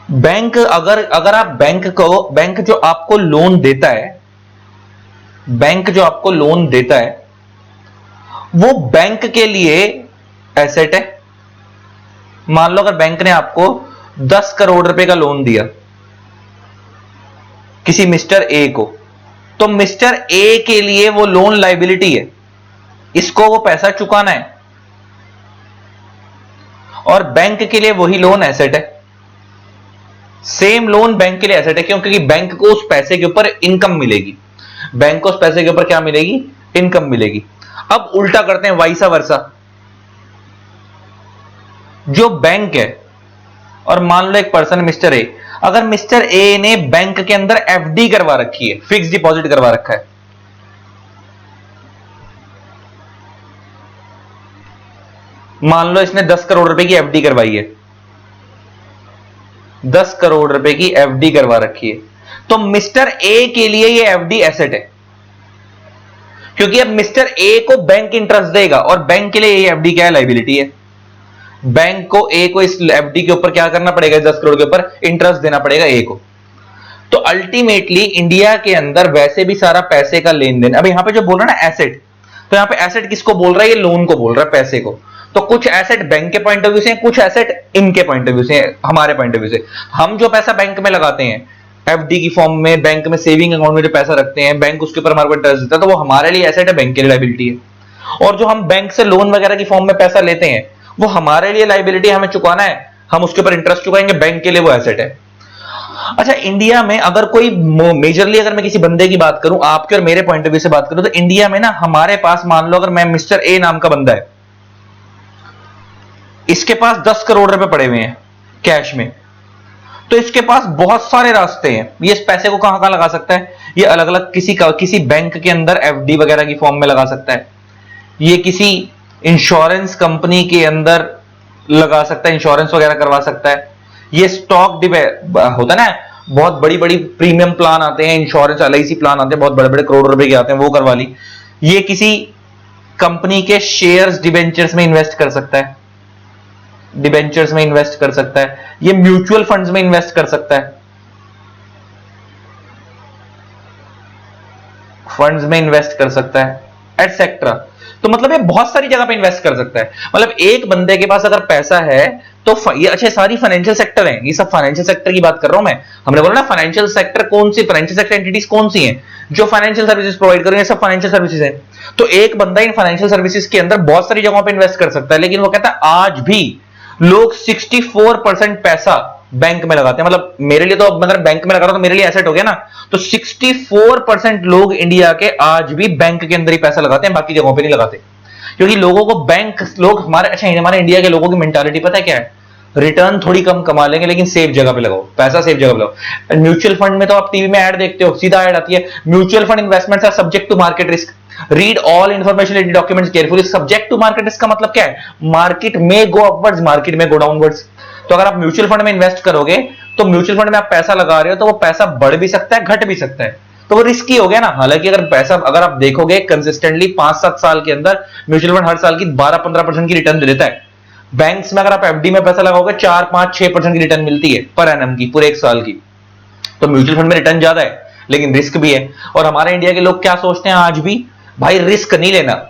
बैंक अगर आप बैंक जो आपको लोन देता है, बैंक जो आपको लोन देता है, वो बैंक के लिए एसेट है। मान लो अगर बैंक ने आपको 10 करोड़ रुपए का लोन दिया किसी मिस्टर ए को, तो मिस्टर ए के लिए वो लोन लायबिलिटी है, इसको वो पैसा चुकाना है, और बैंक के लिए वही लोन एसेट है। सेम लोन बैंक के लिए एसेट है, क्यों? क्योंकि बैंक को उस पैसे के ऊपर इनकम मिलेगी। बैंक को उस पैसे के ऊपर क्या मिलेगी? इनकम मिलेगी। अब उल्टा करते हैं, वाइसा वर्सा। जो बैंक है, और मान लो एक पर्सन मिस्टर ए, अगर मिस्टर ए ने बैंक के अंदर एफडी करवा रखी है, फिक्स डिपॉजिट करवा रखा है, मान लो इसने 10 करोड़ रुपए की एफडी करवाई है, 10 करोड़ रुपए की एफडी करवा रखी है, तो मिस्टर ए के लिए ये एफडी एसेट है, क्योंकि अब मिस्टर ए को बैंक इंटरेस्ट देगा, और बैंक के लिए ये एफडी क्या है? लायबिलिटी है। बैंक को ए को इस एफडी के ऊपर क्या करना पड़ेगा? 10 करोड़ के ऊपर इंटरेस्ट देना पड़ेगा ए को। तो अल्टीमेटली इंडिया के अंदर वैसे भी सारा पैसे का लेन देन, अब यहां पे जो बोल रहा है ना एसेट, तो यहां पे एसेट किसको बोल रहा है? ये लोन को बोल रहा है, पैसे को। तो कुछ एसेट बैंक के पॉइंट ऑफ व्यू से, कुछ एसेट इनके पॉइंट ऑफ व्यू से, हमारे पॉइंट ऑफ व्यू से। हम जो पैसा बैंक में लगाते हैं एफडी की फॉर्म में, बैंक में सेविंग अकाउंट में जो पैसा रखते हैं, बैंक उसके ऊपर हमारे को इंटरेस्ट देता है, तो वो हमारे लिए एसेट है, बैंक के लिए लायबिलिटी है। और जो हम बैंक से लोन वगैरह की फॉर्म में पैसा लेते हैं, वो हमारे लिए लायबिलिटी, हमें चुकाना है, हम उसके ऊपर इंटरेस्ट चुकाएंगे, बैंक के लिए वो एसेट है। अच्छा, इंडिया में अगर कोई मेजरली, अगर मैं किसी बंदे की बात करूं, आपके और मेरे पॉइंट ऑफ व्यू से बात करूं, तो इंडिया में ना हमारे पास, मान लो अगर मैं मिस्टर ए नाम का बंदा है, इसके पास 10 करोड़ रुपए पड़े हुए हैं कैश में, तो इसके पास बहुत सारे रास्ते हैं, ये इस पैसे को कहां कहां लगा सकता है? ये अलग अलग किसी बैंक के अंदर एफडी वगैरह की फॉर्म में लगा सकता है, ये किसी इंश्योरेंस कंपनी के अंदर लगा सकता है, इंश्योरेंस वगैरह करवा सकता है, ये स्टॉक होता है ना, बहुत बड़ी बड़ी प्रीमियम प्लान आते हैं, इंश्योरेंस एलआईसी प्लान आते हैं, बहुत बड़े बड़े करोड़ रुपए के आते हैं, वो करवा ली। ये किसी कंपनी के शेयर्स, डिबेंचर्स में इन्वेस्ट कर सकता है, डिबेंचर्स में इन्वेस्ट कर सकता है, ये म्यूचुअल फंड्स में इन्वेस्ट कर सकता है, फंड्स में इन्वेस्ट कर सकता है, एटसेट्रा। तो मतलब ये बहुत सारी जगह पे इन्वेस्ट कर सकता है। मतलब एक बंदे के पास अगर पैसा है तो ये अच्छे सारी फाइनेंशियल सेक्टर हैं, ये सब फाइनेंशियल सेक्टर की बात कर रहा हूं मैं। हमने बोला ना फाइनेंशियल सेक्टर कौन सी, फाइनेंशियल सेक्टर एंटिटीज कौन सी हैं जो फाइनेंशियल सर्विसेज प्रोवाइड कर रही हैं, सब फाइनेंशियल सर्विसेज हैं। तो एक बंदा इन फाइनेंशियल सर्विसेज के अंदर बहुत सारी जगहों पे इन्वेस्ट कर सकता है, लेकिन वो कहता है आज भी लोग 64% पैसा बैंक में लगाते हैं। मतलब मेरे लिए तो, अगर बैंक में लगा रहा हूं तो मेरे लिए एसेट हो गया ना। तो 64% लोग इंडिया के आज भी बैंक के अंदर ही पैसा लगाते हैं, बाकी जगहों पे नहीं लगाते, क्योंकि लोगों को बैंक, लोग हमारे, अच्छा हमारे इंडिया के लोगों की मेंटालिटी पता है क्या है? रिटर्न थोड़ी कम कमा लेंगे लेकिन सेफ जगह पे लगाओ, पैसा सेफ जगह पे लगाओ। म्यूचुअल फंड में तो आप टीवी में ऐड देखते हो, सीधा ऐड आती है, mutual fund investments are subject to market risk, read all information related documents carefully. Subject to market risk का मतलब क्या है? मार्केट में गो अपवर्ड्स, मार्केट में गो डाउनवर्ड्स। तो अगर आप म्यूचुअल फंड में इन्वेस्ट करोगे, तो म्यूचुअल फंड में आप पैसा लगा रहे हो, तो वो पैसा बढ़ भी सकता है, घट भी सकता है, तो वो रिस्की हो गया ना। हालांकि अगर पैसा, अगर आप देखोगे कंसिस्टेंटली 5-7 साल के अंदर म्यूचुअल फंड हर साल की 12-15% की रिटर्न दे देता है। बैंक्स में अगर आप एफडी में पैसा लगाओगे 4-5-6% की रिटर्न मिलती है पर एनम की, पूरे एक साल की। तो म्यूचुअल फंड में रिटर्न ज्यादा है लेकिन रिस्क भी है। और हमारे इंडिया के लोग क्या सोचते हैं आज भी, भाई रिस्क नहीं लेना,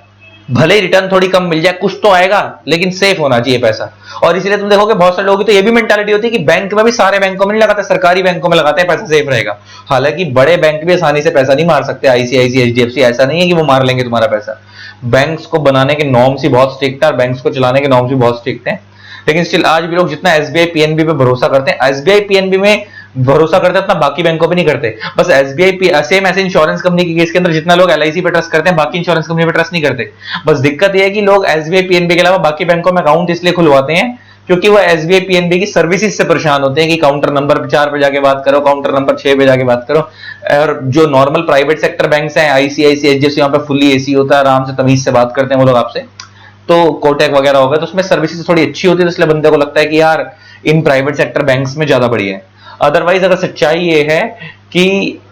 भले ही रिटर्न थोड़ी कम मिल जाए, कुछ तो आएगा लेकिन सेफ होना चाहिए पैसा। और इसीलिए तुम देखोगे बहुत सारे लोगों की तो ये भी मेंटालिटी होती है कि बैंक में भी, सारे बैंकों में नहीं लगाते, सरकारी बैंकों में लगाते हैं, पैसा सेफ रहेगा। हालांकि बड़े बैंक भी आसानी से पैसा नहीं मार सकते, आईसीआईसी, एचडीएफसी, ऐसा नहीं है कि वो मार लेंगे तुम्हारा पैसा। बैंक्स को बनाने के नॉर्म्स ही बहुत स्ट्रिक्ट है और बैंक्स को चलाने के नॉर्म्स भी बहुत स्ट्रिक्ट हैं। लेकिन स्टिल आज भी लोग जितना एसबीआई पीएनबी पे भरोसा करते हैं, एसबीआई पीएनबी में भरोसा करते हैं, उतना बाकी बैंकों पे नहीं करते। बस एसबीआई, सेम ऐसे इंश्योरेंस कंपनी के केस के अंदर जितना लोग एलआईसी पे ट्रस्ट करते हैं, बाकी इंश्योरेंस कंपनी पे ट्रस्ट नहीं करते। बस दिक्कत यह है कि लोग एसबीआई पीएनबी के अलावा बाकी बैंकों में अकाउंट इसलिए खुलवाते हैं क्योंकि वो एसबीआई पीएनबी की सर्विसेज से परेशान होते हैं कि काउंटर नंबर 4 पे जाके बात करो, काउंटर नंबर 6 पे जाके बात करो। और जो नॉर्मल प्राइवेट सेक्टर बैंक्स हैं, आईसीआईसी, एचडीएफसी, वहां पे फुल्ली एसी होता है, आराम से तमीज से बात करते हैं वो लोग आपसे। तो कोटक वगैरह हो गए, तो उसमें सर्विसेज थोड़ी अच्छी होती है, तो इसलिए बंदे को लगता है कि यार इन प्राइवेट सेक्टर बैंक्स में ज्यादा बढ़िया है। अदरवाइज अगर सच्चाई ये है कि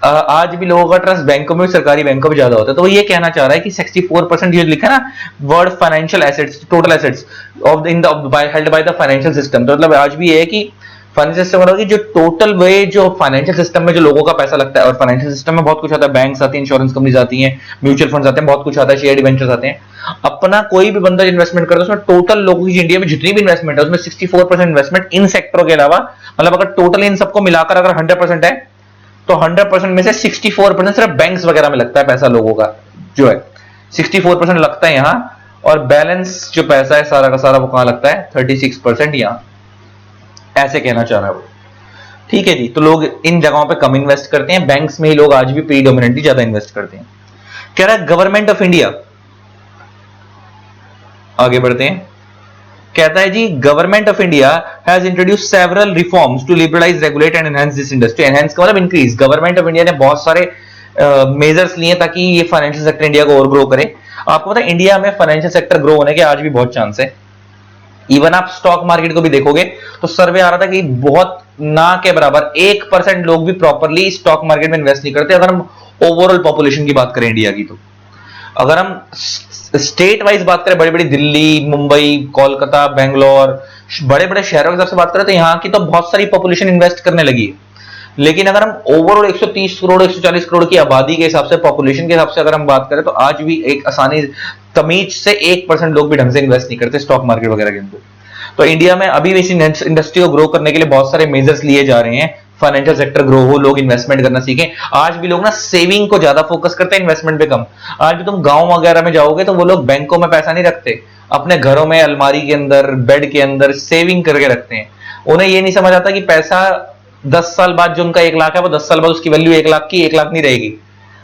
आज भी लोगों का ट्रस्ट बैंकों में, सरकारी बैंकों में ज्यादा होता है। तो वो ये कहना चाह रहा है कि 64% ये लिखा ना word financial assets, total assets of in the held by the financial system, तो मतलब आज भी ये है कि फाइनेंशियल सिस्टम मतलब कि जो टोटल वे जो फाइनेंशियल सिस्टम में जो लोगों का पैसा लगता है, और फाइनेंशियल सिस्टम में बहुत कुछ आता है, बैंक्स आती हैं, इंश्योरेंस कंपनीज आती हैं, म्यूचुअल फंड्स आते हैं, बहुत कुछ आता है, शेयर डिवेंचर्स आते हैं। अपना कोई भी बंदा इन्वेस्टमेंट करता है उसमें टोटल लोगों की इंडिया में जितनी भी इन्वेस्टमेंट है उसमें 64% इन्वेस्टमेंट इन सेक्टरों के अलावा, मतलब अगर टोटल इन सबको मिलाकर अगर 100% है तो 100% में से 64% सिर्फ बैंक्स वगैरह में लगता है पैसा लोगों का जो है, 64% लगता है यहां, और बैलेंस जो पैसा है सारा का सारा वो कहां लगता है, 36% यहां, ऐसे कहना चाह रहा है वो। ठीक है जी, तो लोग इन जगहों पे कम इन्वेस्ट करते हैं, बैंक्स में ही लोग आज भी प्रीडोमिनेंटली ज्यादा इन्वेस्ट करते हैं। कह रहा है गवर्नमेंट ऑफ इंडिया, आगे बढ़ते हैं, कहता है जी government of India has introduce several reforms to liberalize, regulate and enhance this industry. Enhance का मतलब इंक्रीज। गवर्नमेंट ऑफ इंडिया ने बहुत सारे मेजर्स लिए ताकि ये फाइनेंशियल सेक्टर इंडिया को और ग्रो करे। आपको पता है इंडिया में फाइनेंशियल सेक्टर ग्रो होने के आज भी बहुत चांस है। इवन आप स्टॉक मार्केट को भी देखोगे तो सर्वे आ रहा था कि बहुत ना के बराबर 1% लोग भी प्रॉपरली स्टॉक मार्केट में इन्वेस्ट नहीं करते, अगर हम ओवरऑल पॉपुलेशन की बात करें इंडिया की। तो अगर हम स्टेट वाइज बात करें, बड़ी बड़ी दिल्ली, मुंबई, कोलकाता, बेंगलोर, बड़े बड़े शहरों के हिसाब से बात करें तो यहां की तो बहुत सारी पॉपुलेशन इन्वेस्ट करने लगी है। लेकिन अगर हम ओवरऑल 130 करोड़ 140 करोड़ की आबादी के हिसाब से, पॉपुलेशन के हिसाब से अगर हम बात करें तो आज भी एक आसानी तमीज से 1% लोग भी ढंग से इन्वेस्ट नहीं करते स्टॉक मार्केट वगैरह के अंदर। तो इंडिया में अभी भी इस इंडस्ट्री को ग्रो करने के लिए बहुत सारे मेजर्स लिए जा रहे हैं। फाइनेंशियल सेक्टर ग्रो हो, लोग इन्वेस्टमेंट करना सीखें। आज भी लोग ना सेविंग को ज्यादा फोकस करते हैं, इन्वेस्टमेंट पे कम। आज भी तुम गांव वगैरह में जाओगे तो वो लोग बैंकों में पैसा नहीं रखते, अपने घरों में अलमारी के अंदर, बेड के अंदर सेविंग करके रखते हैं। उन्हें ये नहीं समझ आता कि पैसा 10 साल बाद जो उनका 1 लाख है वो 10 साल बाद उसकी वैल्यू 1 लाख की 1 लाख नहीं रहेगी,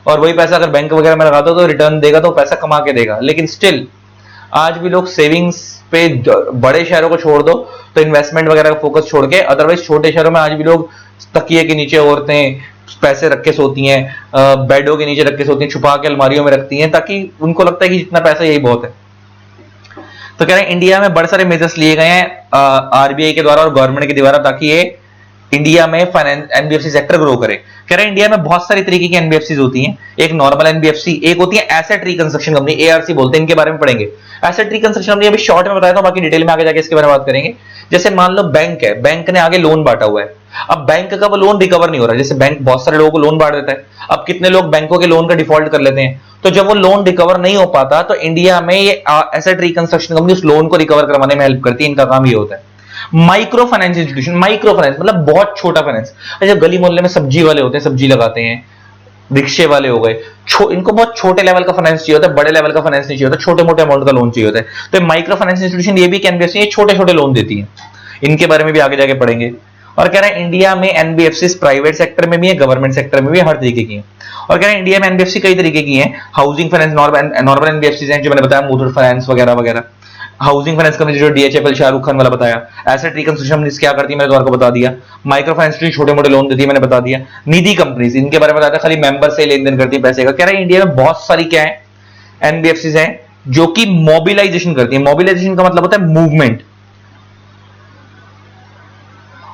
और वही पैसा अगर बैंक वगैरह में लगा दो तो रिटर्न देगा, तो पैसा कमा के देगा। लेकिन स्टिल आज भी लोग सेविंग्स पे, बड़े शहरों को छोड़ दो तो इन्वेस्टमेंट वगैरह का फोकस छोड़ के, अदरवाइज छोटे शहरों में आज भी लोग तकिए के नीचे औरतें पैसे रख के सोती हैं, बेडों के नीचे रख के सोती हैं, छुपा के अलमारियों में रखती हैं, ताकि उनको लगता है कि जितना पैसा यही बहुत है। तो कह रहे हैं इंडिया में बड़े सारे मेजर्स लिए गए हैं आरबीआई के द्वारा और गवर्नमेंट के द्वारा, ताकि ये इंडिया में फाइनेंस एनबीएफसी सेक्टर ग्रो करे। कह रहे हैं इंडिया में बहुत सारी तरीके की एनबीएफसी होती हैं। एक नॉर्मल एनबीएफसी, एक होती है एसेट रिकंस्ट्रक्शन कंपनी, एआरसी बोलते हैं, इनके बारे में पढ़ेंगे। एसेट रिकंस्ट्रक्शन कंपनी अभी शॉर्ट में बताया था, बाकी डिटेल में आगे जाके इसके बारे में बात करेंगे। जैसे मान लो बैंक है, बैंक ने आगे लोन बांटा हुआ है, अब बैंक का वो लोन रिकवर नहीं हो रहा, जैसे बैंक बहुत सारे लोगों को लोन बांट देता है, अब कितने लोग बैंकों के लोन का डिफॉल्ट कर लेते हैं, तो जब वो लोन रिकवर नहीं हो पाता तो इंडिया में ये एसेट रिकंस्ट्रक्शन कंपनी उस लोन को रिकवर करवाने में हेल्प करती है। इनका काम ये होता है। Micro finance institution, micro finance मतलब बहुत छोटा फाइनेंस। जब गली मोहल्ले में सब्जी वाले होते हैं, सब्जी लगाते हैं, रिक्शे वाले हो गए, इनको बहुत छोटे लेवल का फाइनेंस चाहिए होता है, बड़े लेवल का फाइनेंस नहीं चाहिए होता, छोटे मोटे अमाउंट का लोन चाहिए होता है। तो माइक्रो फाइनेंस इंस्टीट्यूशन ये भी एनबीएफसी ये छोटे छोटे लोन देती है, इनके बारे में भी आगे जाके पढ़ेंगे। और कह रहे हैं इंडिया में एनबीएफसी प्राइवेट सेक्टर में भी है, गवर्नमेंट सेक्टर में भी, हर तरीके की है। और कह रहे हैं इंडिया में एनबीएफसी कई तरीके की है। हाउसिंग फाइनेंस नॉर्मल एनबीएफसी हैं, जो मैंने बताया, मुथूट फाइनेंस वगैरह वगैरह। हाउसिंग फाइनेंस कंपनी जो डीएचएफएल शाहरुख खान वाला बताया। एसेट रिकंस्ट्रक्शन क्या करती है मैंने तुम्हारे को बता दिया। माइक्रो फाइनेंस छोटे मोटे लोन देती है, मैंने बता दिया। निधि कंपनीज, इनके बारे में बताया था, खाली मेंबर से लेन देन करती है पैसे का। कह रहे हैं इंडिया में बहुत सारी क्या है एनबीएफसी हैं जो कि मोबिलाइजेशन करती है। मोबिलाइजेशन का मतलब होता है मूवमेंट,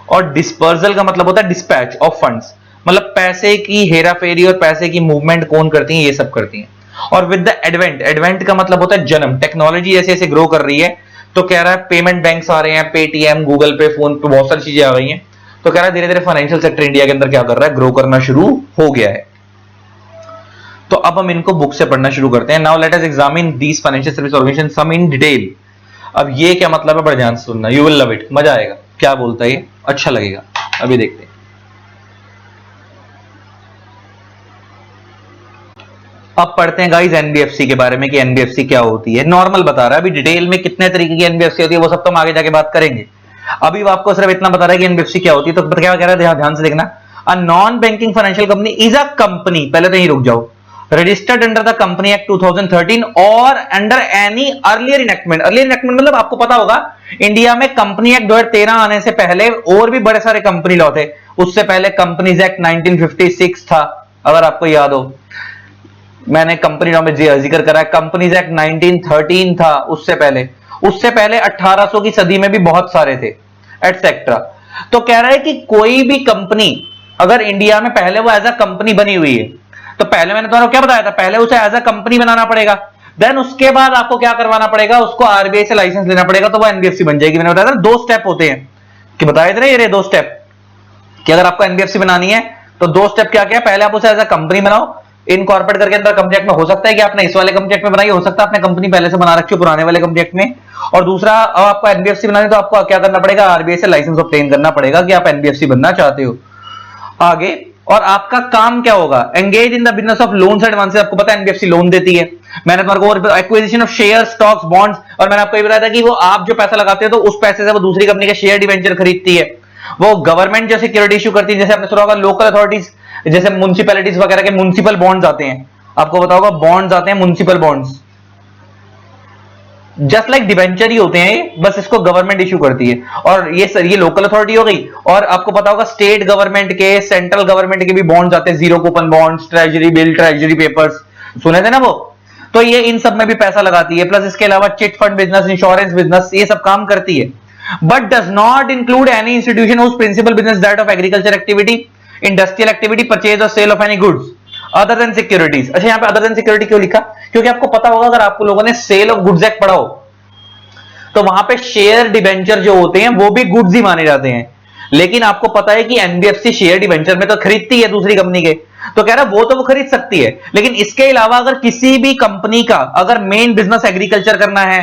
और डिस्पर्सल का मतलब होता है डिस्पैच ऑफ फंड्स, मतलब पैसे की हेराफेरी और पैसे की मूवमेंट कौन करती है, ये सब करती हैं। और विद द एडवेंट, एडवेंट का मतलब होता है जन्म, टेक्नोलॉजी जैसे जैसे ग्रो कर रही है, तो कह रहा है पेमेंट बैंक्स आ रहे हैं, पेटीएम, गूगल पे, फोन पे, बहुत सारी चीजें आ गई हैं। तो कह रहा है धीरे धीरे फाइनेंशियल सेक्टर इंडिया के अंदर क्या कर रहा है, ग्रो करना शुरू हो गया है। तो अब हम इनको बुक से पढ़ना शुरू करते हैं। Now let us examine these financial service organisation some in detail. अब ये क्या मतलब है, बड़े ध्यान से सुनना, यू विल लव इट, मजा आएगा। क्या बोलता है ये, अच्छा लगेगा, अभी देखते हैं। अब पढ़ते हैं गाइस एनबीएफसी के बारे में कि एनबीएफसी क्या होती है। नॉर्मल बता रहा है, अभी डिटेल में कितने तरीके की एनबीएफसी होती है वो सब तो हम आगे जाके बात करेंगे। अभी वो आपको सिर्फ इतना बता रहा है कि एनबीएफसी क्या होती है। तो क्या कह रहा है, ध्यान से देखना। A non banking financial company is a company, पहले तो यहीं रुक जाओ, registered under the company act 2013 और under any earlier enactment. Earlier enactment मतलब आपको पता होगा इंडिया में कंपनी एक्ट 2013 आने से पहले और भी बड़े सारे कंपनी लॉ थे। उससे पहले कंपनीज एक्ट 1956 था, अगर आपको याद हो, मैंने कंपनी लॉ में जिक्र करा है। कंपनीज एक्ट 1913 था उससे पहले 1800 की सदी में भी बहुत सारे थे, एटसेट्रा। तो कह रहा है कि कोई भी कंपनी अगर इंडिया में पहले वो एज अ कंपनी बनी हुई है, तो पहले मैंने तुम्हारा क्या बताया था, पहले उसे एज अ कंपनी बनाना पड़ेगा, देन उसके बाद आपको क्या करवाना पड़ेगा, उसको आरबीआई से लाइसेंस लेना पड़ेगा, तो वो एनबीएफसी बन जाएगी। मैंने बताया था 2 स्टेप होते हैं, कि बताए थे ना ये 2 स्टेप कि अगर आपको एनबीएफसी बनानी है तो 2 स्टेप क्या क्या है। पहले आप उसे एज अ कंपनी बनाओ, इनकॉर्पोरेट करके अंदर कंपनी एक्ट में। हो सकता है कि आपने इस वाले कंपनी एक्ट में बनाई, हो सकता है आपने कंपनी पहले से बना रखी हो पुराने वाले कंपनी एक्ट में। और दूसरा, अब आपको एनबीएफसी बनानी तो आपको क्या करना पड़ेगा, आरबीआई से लाइसेंस ऑब्टेन करना पड़ेगा कि आप एनबीएफसी बनना चाहते हो। आगे, और आपका काम क्या होगा, engage in the business of loans advances. आपको पता है एनबीएफसी लोन देती है। मैंने तुम्हारे को acquisition of share, stocks, bonds, और मैंने आपको ये बताया था कि वो आप जो पैसा लगाते हो तो उस पैसे से वो दूसरी कंपनी के शेयर डिवेंचर खरीदती है। वो गवर्नमेंट जो सिक्योरिटी इशू करती है, जैसे आपने सुना होगा लोकल अथॉरिटीज, जैसे म्युनिसिपैलिटीज वगैरह के म्युनिसिपल बॉन्ड्स आते हैं, आपको पता होगा बॉन्ड्स आते हैं municipal bonds, just like debenture ही होते हैं, बस इसको गवर्नमेंट इशू करती है। और ये सर, ये लोकल अथॉरिटी हो गई। और आपको पता होगा स्टेट गवर्नमेंट के, सेंट्रल गवर्नमेंट के भी बॉन्ड्स आते हैं, zero coupon bonds, treasury bill, treasury papers, सुने थे ना वो। तो ये इन सब में भी पैसा लगाती है। प्लस इसके अलावा chit fund business, insurance business, ये सब काम करती है। But does not include any institution whose principal business that of agriculture activity, industrial activity, purchase और sale of any goods other than securities. अच्छा, यहां पे अदर देन सिक्योरिटी क्यों लिखा, क्योंकि आपको पता होगा, अगर आपको लोगों ने सेल ऑफ गुड्स एक्ट पढ़ा हो तो वहां पे शेयर डिवेंचर जो होते हैं वो भी गुड्स ही माने जाते हैं। लेकिन आपको पता है कि एनबीएफसी शेयर डिवेंचर में तो खरीदती है दूसरी कंपनी के, तो कह रहा है वो तो वो खरीद सकती है। लेकिन इसके अलावा अगर किसी भी कंपनी का अगर मेन बिजनेस एग्रीकल्चर करना है,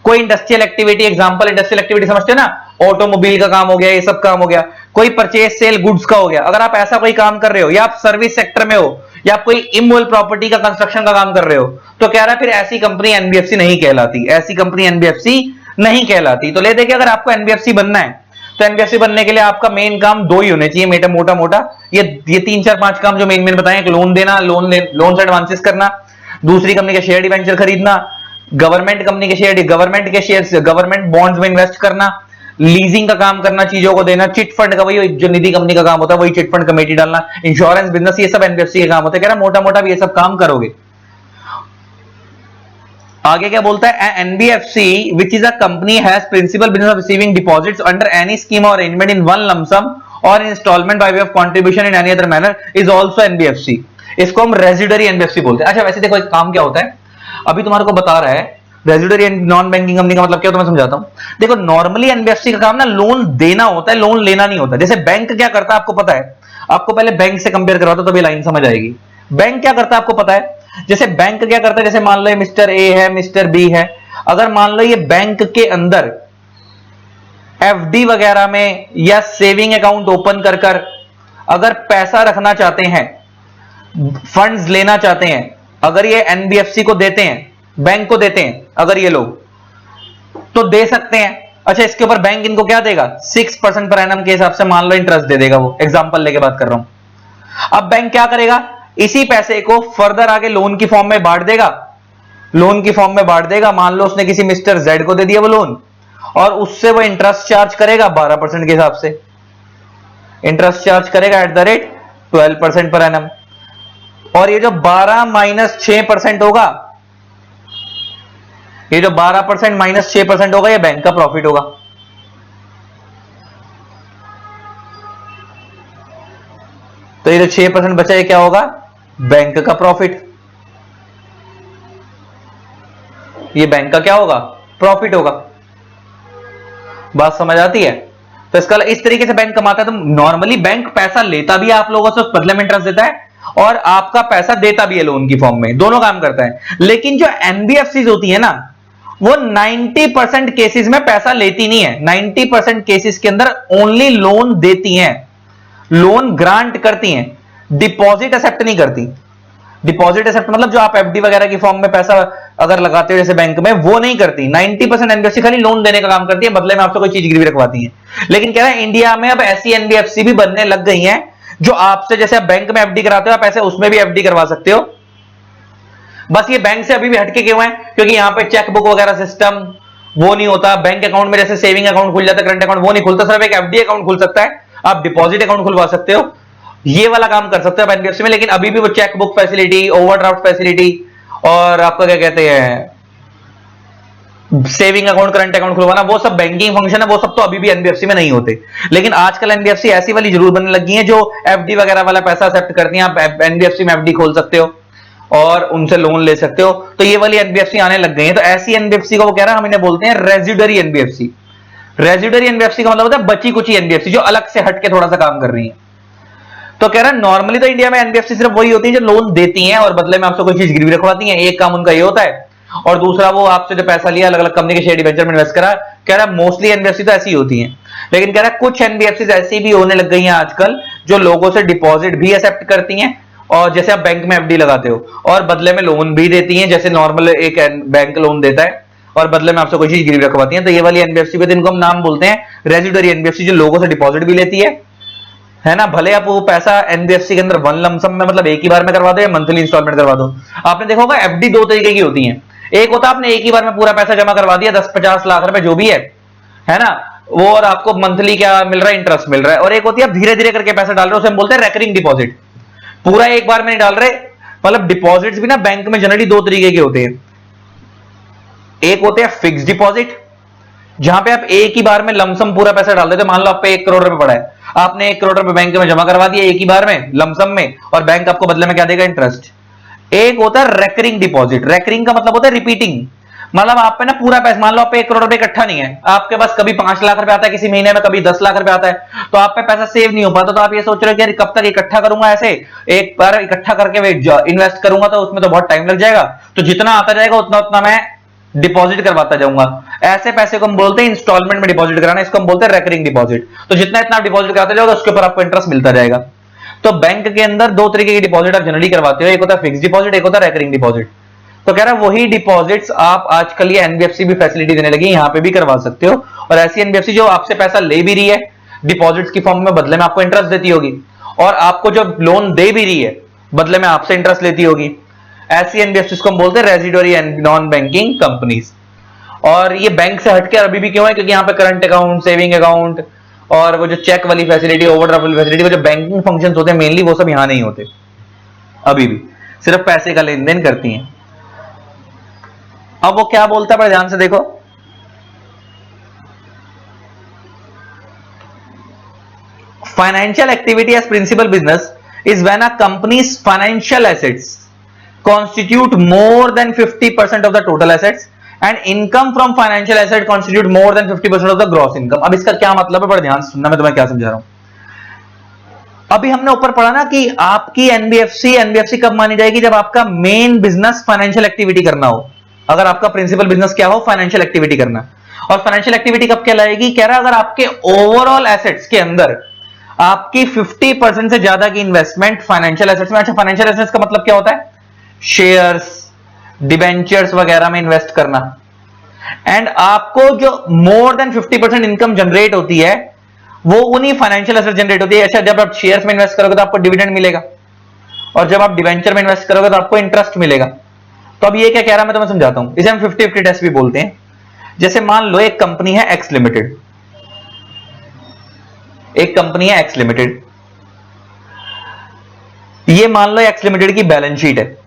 कोई industrial activity, example industrial activity समझते हो ना, ऑटोमोबाइल का काम हो गया, ये सब काम हो गया, कोई परचेज सेल गुड्स का हो गया, अगर आप ऐसा कोई काम कर रहे हो, या आप सर्विस सेक्टर में हो, या आप कोई इमोबल प्रॉपर्टी का कंस्ट्रक्शन का काम कर रहे हो, तो कह रहा है फिर ऐसी कंपनी एनबीएफसी नहीं कहलाती, ऐसी कंपनी एनबीएफसी नहीं कहलाती। तो ले देखिए, अगर आपको एनबीएफसी बनना है तो एनबीएफसी बनने के लिए आपका मेन काम 2 ही होने चाहिए, मोटा मोटा ये 3 4 5 काम जो मेन बताए, एक लोन देना, लोन से एडवांसेस करना, दूसरी कंपनी के शेयर डिवेंचर खरीदना, गवर्नमेंट कंपनी के शेयर, गवर्नमेंट बॉन्ड्स में इन्वेस्ट करना, लीजिंग का काम करना, चीजों को देना, चिट फंड का, वही जो निधि कंपनी का काम होता है वही चिट फंड कमेटी डालना, इंश्योरेंस बिजनेस, ये सब एनबीएफसी के काम होते हैं। कह रहा मोटा मोटा भी ये सब काम करोगे। आगे क्या बोलता है, NBFC which is a company has principal business of receiving deposits under any scheme or arrangement in one lump sum or instalment by way of contribution in any other manner is also NBFC. इसको हम रेजिडरी एनबीएफसी बोलते हैं। अच्छा, वैसे देखो एक काम क्या होता है, अभी तुम्हारे को बता रहा है रेजिडरी नॉन बैंकिंग कंपनी का मतलब क्या, तो मैं समझाता हूं। देखो नॉर्मली एनबीएफसी का काम ना लोन देना होता है, लोन लेना नहीं होता। जैसे बैंक क्या करता है आपको पता है, आपको पहले बैंक से कंपेयर करवाता तभी लाइन समझ आएगी। बैंक क्या करता है आपको पता है, जैसे बैंक क्या करता है, जैसे मान लो मिस्टर ए है, मिस्टर बी है, अगर मान लो ये बैंक के अंदर एफडी वगैरह में या सेविंग अकाउंट ओपन कर कर अगर पैसा रखना चाहते हैं, फंड्स लेना चाहते हैं, अगर ये एनबीएफसी को देते हैं, बैंक को देते हैं अगर ये लोग, तो दे सकते हैं। अच्छा, इसके ऊपर बैंक इनको क्या देगा, 6% पर एनम के हिसाब से मान लो इंटरेस्ट दे देगा। वो एग्जांपल लेके बात कर रहा हूं। अब बैंक क्या करेगा, इसी पैसे को फर्दर आगे लोन की फॉर्म में बांट देगा, लोन की फॉर्म में बांट देगा। मान लो उसने किसी मिस्टर जेड को दे दिया वो लोन, और उससे वो इंटरेस्ट चार्ज करेगा 12% के हिसाब से, इंटरेस्ट चार्ज करेगा at the rate 12% per annum. और ये जो 12 माइनस 6% होगा, ये जो 12% माइनस 6% होगा, ये बैंक का प्रॉफिट होगा। तो ये जो 6% बचा ये क्या होगा, बैंक का प्रॉफिट। ये बैंक का क्या होगा, प्रॉफिट होगा। बात समझ आती है। तो इसका इस तरीके से बैंक कमाता है। तो नॉर्मली बैंक पैसा लेता भी है आप लोगों से, बदले में इंटरेस्ट देता है, और आपका पैसा देता भी है लोन की फॉर्म में, दोनों काम करता है। लेकिन जो एनबीएफसी होती है ना, वो 90% केसेस में पैसा लेती नहीं है। 90% केसेस के अंदर ओनली लोन देती हैं, लोन ग्रांट करती हैं, डिपॉजिट एक्सेप्ट नहीं करती। डिपॉजिट एक्सेप्ट मतलब जो आप एफडी वगैरह की फॉर्म में पैसा अगर लगाते हो जैसे बैंक में, वो नहीं करती। 90% एनबीएफसी खाली लोन देने का काम करती है, बदले में आपसे कोई चीज गिरवी रखवाती है। लेकिन कह रहा है इंडिया में अब ऐसी एनबीएफसी भी बनने लग गई हैं जो आपसे, जैसे आप बैंक में एफडी कराते हो, आप ऐसे उसमें भी एफडी करवा सकते हो। बस ये बैंक से अभी भी हटके क्यों है, क्योंकि यहां पे चेकबुक वगैरह सिस्टम वो नहीं होता। बैंक अकाउंट में जैसे सेविंग अकाउंट खुल जाता है, करंट अकाउंट वो नहीं खुलता, सिर्फ एक एफडी अकाउंट खुल सकता है। आप डिपॉजिट अकाउंट खुलवा सकते हो, ये वाला काम कर सकते हो एनबीएफसी में। लेकिन अभी भी वो चेकबुक फैसिलिटी, ओवरड्राफ्ट फैसिलिटी, और आपका क्या कहते हैं सेविंग अकाउंट, करंट अकाउंट खुलवाना, वो सब बैंकिंग फंक्शन है, वो सब तो अभी भी एनबीएफसी में नहीं होते। लेकिन आजकल एनबीएफसी ऐसी वाली जरूर बनने लगी है जो एफडी वगैरह वाला पैसा एक्सेप्ट करती हैं। आप एनबीएफसी में एफडी खोल सकते हो और उनसे लोन ले सकते हो। तो ये वाली एनबीएफसी आने लग गई है। तो ऐसी एनबीएफसी को वो कह रहा है हम इन्हें बोलते हैं रेजिडरी एनबीएफसी। रेजिडरी एनबीएफसी का मतलब होता है बची कुची एनबीएफसी जो अलग से हटके थोड़ा सा काम कर रही है। तो कह रहा है नॉर्मली तो इंडिया में एनबीएफसी सिर्फ वही होती है जो लोन देती हैं और बदले में आपसे कोई चीज गिरवी रखवाती हैं, एक काम उनका ये होता है, और दूसरा वो आपसे जो पैसा लिया अलग अलग कंपनी के शेयर डिबेंचर में इन्वेस्ट करा। कह रहा है मोस्टली एनबीएफसी तो ऐसी होती हैं, लेकिन कह रहा है कुछ एनबीएफसी ऐसी भी होने लग गई हैं आजकल जो लोगों से डिपॉजिट भी एक्सेप्ट करती हैं, और जैसे आप बैंक में एफडी लगाते हो और बदले में लोन भी देती हैं, जैसे नॉर्मल एक बैंक लोन देता है और बदले में आपसे कोई चीज गिरवी रखवाती है। तो ये वाली एनबीएफसी पे इनको हम नाम बोलते हैं रेजिडरी एनबीएफसी, जो लोगों से डिपॉजिट भी लेती है ना। भले आप वो पैसा एनबीएफसी के अंदर वन लमसम में मतलब एक ही बार में करवा दो या मंथली इंस्टॉलमेंट करवा दो। आपने देखा होगा एफडी दो तरीके की होती है, एक होता है आपने एक ही बार में पूरा पैसा जमा करवा दिया 10-50 लाख रुपए जो भी है ना वो, और आपको मंथली क्या मिल रहा है, इंटरेस्ट मिल रहा है। और एक होती है आप धीरे धीरे करके पैसा डाल रहे हो, उसे हम बोलते हैं रेकरिंग डिपॉजिट। पूरा एक बार में नहीं डाल रहे, मतलब डिपॉजिट्स भी ना बैंक में जनरली दो तरीके के होते हैं। एक होते हैं फिक्स डिपॉजिट, जहां पे आप एक ही बार में लमसम पूरा पैसा डाल देते। मान लो आप पे 1 करोड़ रुपए पड़ा है, आपने 1 करोड़ रुपए बैंक में जमा करवा दिया एक ही बार में लमसम में, और बैंक आपको बदले में क्या देगा, इंटरेस्ट। एक होता है रेकरिंग डिपॉजिट। रेकरिंग का मतलब होता है रिपीटिंग, मतलब आप पे ना पूरा पैसा, मान लो आप पे 1 करोड़ रुपए इकट्ठा नहीं है, आपके पास कभी 5 लाख रुपए आता है किसी महीने में, कभी 10 लाख रुपए आता है, तो आप पे पैसा सेव नहीं हो पाता। तो आप ये सोच रहे हो कि कब तक इकट्ठा करूंगा, ऐसे एक बार इकट्ठा करके इन्वेस्ट करूंगा तो उसमें तो बहुत टाइम लग जाएगा, तो जितना आता जाएगा उतना उतना मैं डिपॉजिट करवाता जाऊंगा। ऐसे पैसे को हम बोलते हैं इंस्टॉलमेंट में डिपॉजिट कराना, इसको हम बोलते हैं रेकरिंग डिपॉजिट। तो जितना इतना डिपॉजिट कराते जाओगे उसके ऊपर आपको इंटरेस्ट मिलता जाएगा। तो बैंक के अंदर दो तरीके की डिपॉजिट आप जनरली करवाते हो, एक होता है फिक्स डिपॉजिट, एक होता है रेकरिंग डिपॉजिट। तो कह रहा है वही डिपॉजिट्स आप आजकल ये एनबीएफसी भी फैसिलिटी देने लगी, यहां पे भी करवा सकते हो। और ऐसी एनबीएफसी जो आपसे पैसा ले भी रही है डिपॉजिट्स की फॉर्म में, बदले में आपको इंटरेस्ट देती होगी, और आपको जो लोन दे भी रही है बदले में आपसे इंटरेस्ट लेती होगी, ऐसी एनबीएफसी को हम बोलते हैं residuary and non banking companies. और ये बैंक से हटके अभी भी क्यों है, क्योंकि यहाँ पे करंट अकाउंट, सेविंग अकाउंट और वो जो चेक वाली फैसिलिटी, ओवरड्राफ्ट वाली फैसिलिटी, वो जो बैंकिंग फंक्शंस होते हैं मेनली वो सब यहां नहीं होते, अभी भी सिर्फ पैसे का लेन देन करती हैं। अब वो क्या बोलता है बड़े ध्यान से देखो, financial activity as principal business is when a company's financial assets constitute more than 50% of the total assets and income from financial asset constitute more than 50% of the gross income। अब इसका क्या मतलब है, बड़ा ध्यान से सुनना, मैं तुम्हें क्या समझा रहा हूं। अभी हमने ऊपर पढ़ा ना कि आपकी एनबीएफसी कब मानी जाएगी, जब आपका मेन बिजनेस फाइनेंशियल एक्टिविटी करना हो। अगर आपका प्रिंसिपल बिजनेस क्या हो, फाइनेंशियल एक्टिविटी करना। और फाइनेंशियल एक्टिविटी कब कहलाएगी, कह रहा है अगर आपके ओवरऑल एसेट्स के अंदर आपकी 50% से ज्यादा की इन्वेस्टमेंट फाइनेंशियल एसेट्स में। अच्छा, फाइनेंशियल एसेट्स का मतलब क्या होता है, शेयर्स, डिबेंचर्स वगैरह में इन्वेस्ट करना। एंड आपको जो मोर देन 50% इनकम जनरेट होती है वो उन्हीं फाइनेंशियल एसेट जनरेट होती है। अच्छा, जब आप शेयर्स में इन्वेस्ट करोगे तो आपको डिविडेंड मिलेगा, और जब आप डिबेंचर में इन्वेस्ट करोगे तो आपको इंटरेस्ट मिलेगा। तो अब ये क्या कह रहा है मैं तुम्हें समझाता हूं, इसे हम 50-50 टेस्ट भी बोलते हैं। जैसे मान लो एक कंपनी है एक्स लिमिटेड, एक कंपनी है एक्स लिमिटेड, ये मान लो एक्स लिमिटेड की बैलेंस शीट है,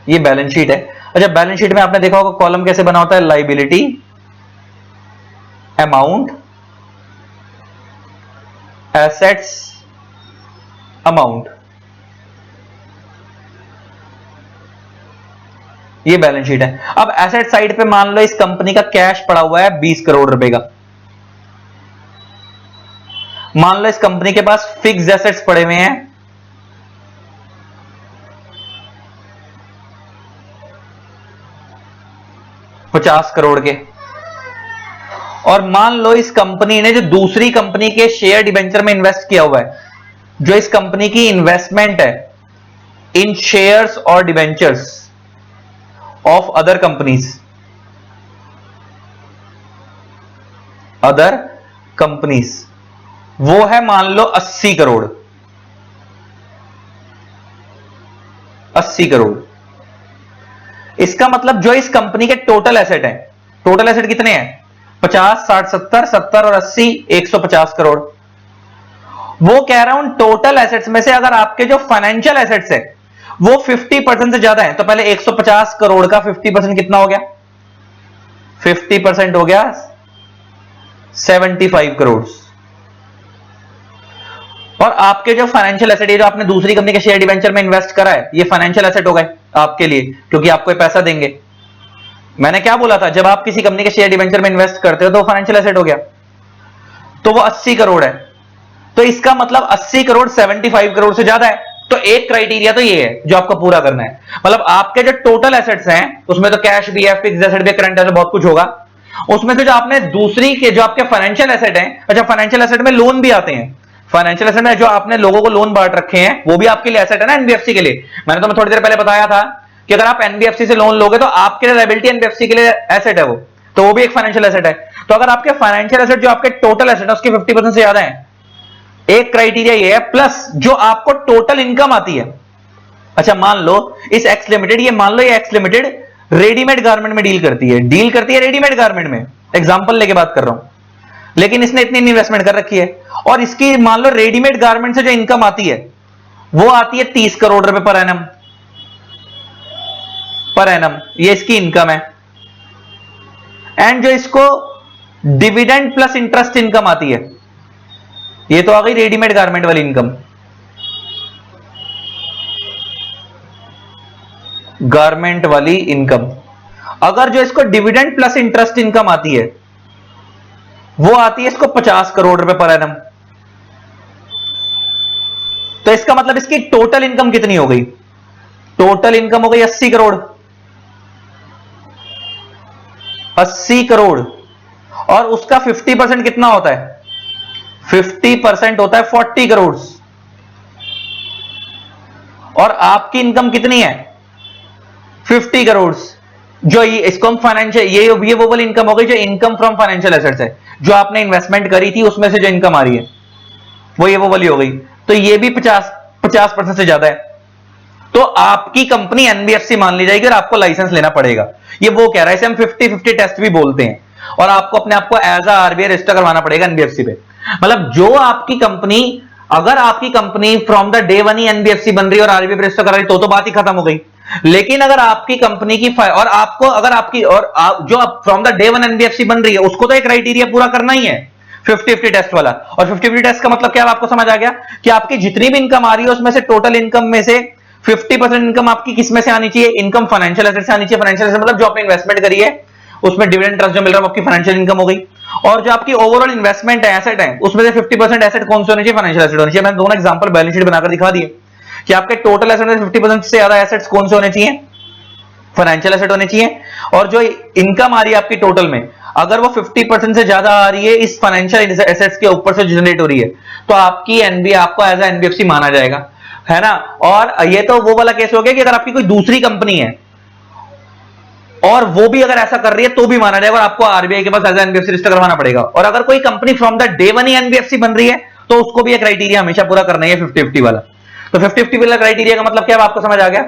ये बैलेंस शीट है। अच्छा, बैलेंस शीट में आपने देखा होगा कॉलम कैसे बना होता है, लायबिलिटी, अमाउंट, एसेट्स, अमाउंट, ये बैलेंस शीट है। अब एसेट साइड पे मान लो इस कंपनी का कैश पड़ा हुआ है 20 करोड़ रुपए का। मान लो इस कंपनी के पास फिक्स्ड एसेट्स पड़े हुए हैं 50 करोड़ के, और मान लो इस कंपनी ने जो दूसरी कंपनी के शेयर डिबेंचर में इन्वेस्ट किया हुआ है, जो इस कंपनी की इन्वेस्टमेंट है इन शेयर्स और debentures of other companies, other companies, वो है मान लो 80 करोड़, 80 करोड़। इसका मतलब जो इस कंपनी के टोटल एसेट है, टोटल एसेट कितने हैं, 50, 60, 70, 70 और 80, 150 करोड़। वो कह रहा हूं टोटल एसेट्स में से अगर आपके जो फाइनेंशियल एसेट्स है वो 50% से ज्यादा है, तो पहले 150 करोड़ का 50% कितना हो गया, 50% हो गया 75 करोड़। और आपके जो फाइनेंशियल एसेट है, जो आपने दूसरी कंपनी के शेयर डिबेंचर में इन्वेस्ट करा है, ये फाइनेंशियल एसेट हो गए आपके लिए, क्योंकि आपको पैसा देंगे। मैंने क्या बोला था, जब आप किसी कंपनी के शेयर डिवेंचर में इन्वेस्ट करते हो तो फाइनेंशियल एसेट हो गया, तो वो 80 करोड़ है, तो इसका मतलब 80 करोड़ 75 करोड़ से ज्यादा है। तो एक क्राइटेरिया तो ये है जो आपको पूरा करना है, मतलब आपके जो टोटल एसेट्स हैं उसमें तो कैश भी है, फिक्स्ड एसेट भी, करंट एसेट, बहुत कुछ होगा, उसमें से जो आपने दूसरी के जो आपके फाइनेंशियल एसेट हैं, अच्छा फाइनेंशियल एसेट में लोन भी आते हैं, फाइनेंशियल एसेट में जो आपने लोगों को लोन बांट रखे हैं वो भी आपके लिए एसेट है ना, एनबीएफसी के लिए। मैंने तो थोड़ी देर पहले बताया था कि अगर आप एनबीएफसी से लोन लोगे तो आपके लिए लायबिलिटी, एनबीएफसी के लिए एसेट है वो, तो वो भी एक फाइनेंशियल एसेट है। तो अगर आपके फाइनेंशियल एसेट जो आपके टोटल एसेट है उसके 50% से ज्यादा है, एक क्राइटेरिया ये है, प्लस जो आपको टोटल इनकम आती है। अच्छा मान लो इस एक्स लिमिटेड, ये मान लो ये एक्स लिमिटेड रेडीमेड गारमेंट में डील करती है रेडीमेड गारमेंट में, एग्जांपल लेके बात कर रहा हूं, लेकिन इसने इतनी इन्वेस्टमेंट कर रखी है और इसकी मान लो रेडीमेड गारमेंट से जो इनकम आती है वो आती है 30 करोड़ रुपए पर एनम, ये इसकी इनकम है। एंड जो इसको डिविडेंड प्लस इंटरेस्ट इनकम आती है, ये तो आ गई रेडीमेड गारमेंट वाली इनकम, गारमेंट वाली इनकम। अगर जो इसको डिविडेंड प्लस इंटरेस्ट इनकम आती है वो आती है इसको 50 करोड़ रुपए पर एनम, तो इसका मतलब इसकी टोटल इनकम कितनी हो गई, टोटल इनकम हो गई 80 करोड़, 80 करोड़, और उसका 50% कितना होता है, 50% होता है 40 करोड़, और आपकी इनकम कितनी है 50 करोड़। जो ये इसको हम फाइनेंशियल, ये वो वाली इनकम हो गई जो इनकम फ्रॉम फाइनेंशियल एसेट्स है, जो आपने इन्वेस्टमेंट करी थी उसमें से जो इनकम आ रही है वो वाली हो गई, तो ये भी 50% से ज्यादा है, तो आपकी कंपनी एनबीएफसी मान ली जाएगी और आपको लाइसेंस लेना पड़ेगा। ये वो कह रहा है, इसे हम 50-50 टेस्ट भी बोलते हैं, और आपको अपने आप को एज अ आरबीआई रजिस्टर करवाना पड़ेगा एनबीएफसी पे। मतलब जो आपकी कंपनी, अगर आपकी company from the day one he NBFC बन रही है और आरबीआई रजिस्टर करा रही तो बात ही खत्म हो गई। लेकिन अगर आपकी कंपनी की और आपको अगर आपकी और जो from the day one NBFC बन रही है उसको तो एक क्राइटेरिया पूरा करना ही है 50-50 टेस्ट वाला। और 50-50 टेस्ट का मतलब क्या है, आपको समझ आ गया कि आपकी जितनी भी इनकम आ रही है उसमें से टोटल इनकम में से 50% इनकम आपकी किसमें से आनी चाहिए, इनकम फाइनेंशियल एसेट से आनी चाहिए। फाइनेंशियल एसेट मतलब जो आपने इन्वेस्टमेंट करी है उसमें डिविडेंड इंटरेस्ट जो मिल रहा है आपकी फाइनेंशियल इनकम हो गई। और जो आपकी ओवरऑल इन्वेस्टमेंट है, एसेट है, उसमें से 50% एसेट कौन से होने चाहिए, फाइनेंशियल एसेट होने चाहिए। मैंने दोनों एग्जांपल बैलेंस शीट बनाकर दिखा दिए कि आपके टोटल एसेट में 50% से ज्यादा एसेट्स कौन से होने चाहिए, फाइनेंशियल एसेट होने चाहिए। और जो इनकम आ रही है आपकी टोटल में, अगर वो 50% से ज्यादा आ रही है इस फाइनेंशियल एसेट्स के ऊपर से जनरेट हो रही है तो आपकी एनबी आपको एज ए एनबीएफसी माना जाएगा, है ना। और ये तो वो वाला केस हो गया कि अगर आपकी कोई दूसरी कंपनी है और वो भी अगर ऐसा कर रही है तो भी माना जाएगा और आपको आरबीआई के पास एज एनबीएफसी रजिस्टर करवाना पड़ेगा। और अगर कोई company from the day one he NBFC बन रही है तो उसको भी एक क्राइटेरिया हमेशा पूरा करना है 50-50 वाला। तो 50-50 वाला क्राइटेरिया का मतलब क्या है, आपको समझ आ गया।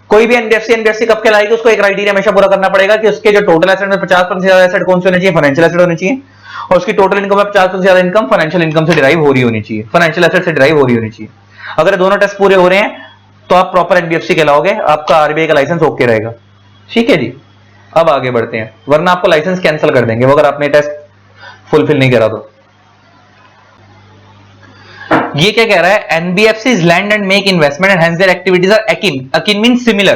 कोई भी एनबीएफसी कब कहलाएगी, उसको एक क्राइटेरिया हमेशा पूरा करना पड़ेगा कि उसके जो टोटल एसेट में 50% से ज्यादा एसेट कौन से होने चाहिए, फाइनेंशियल एसेट होने चाहिए, और उसकी टोटल इनकम में 50% से ज्यादा इनकम फाइनेंशियल इनकम से डिराइव हो रही होनी चाहिए, फाइनेंशियल एसेट से डिराइव हो रही होनी चाहिए। अगर दोनों टेस्ट पूरे हो रहे हैं तो आप प्रॉपर एनबीएफसी कहलाओगे, आपका आरबीआई का लाइसेंस ओके रहेगा। ठीक है जी, अब आगे बढ़ते हैं, वरना आपको लाइसेंस कैंसिल कर देंगे अगर आपने टेस्ट फुलफिल नहीं करा तो। ये क्या कह रहा है, NBFCs lend and make investment and hence their activities are akin. Akin means similar,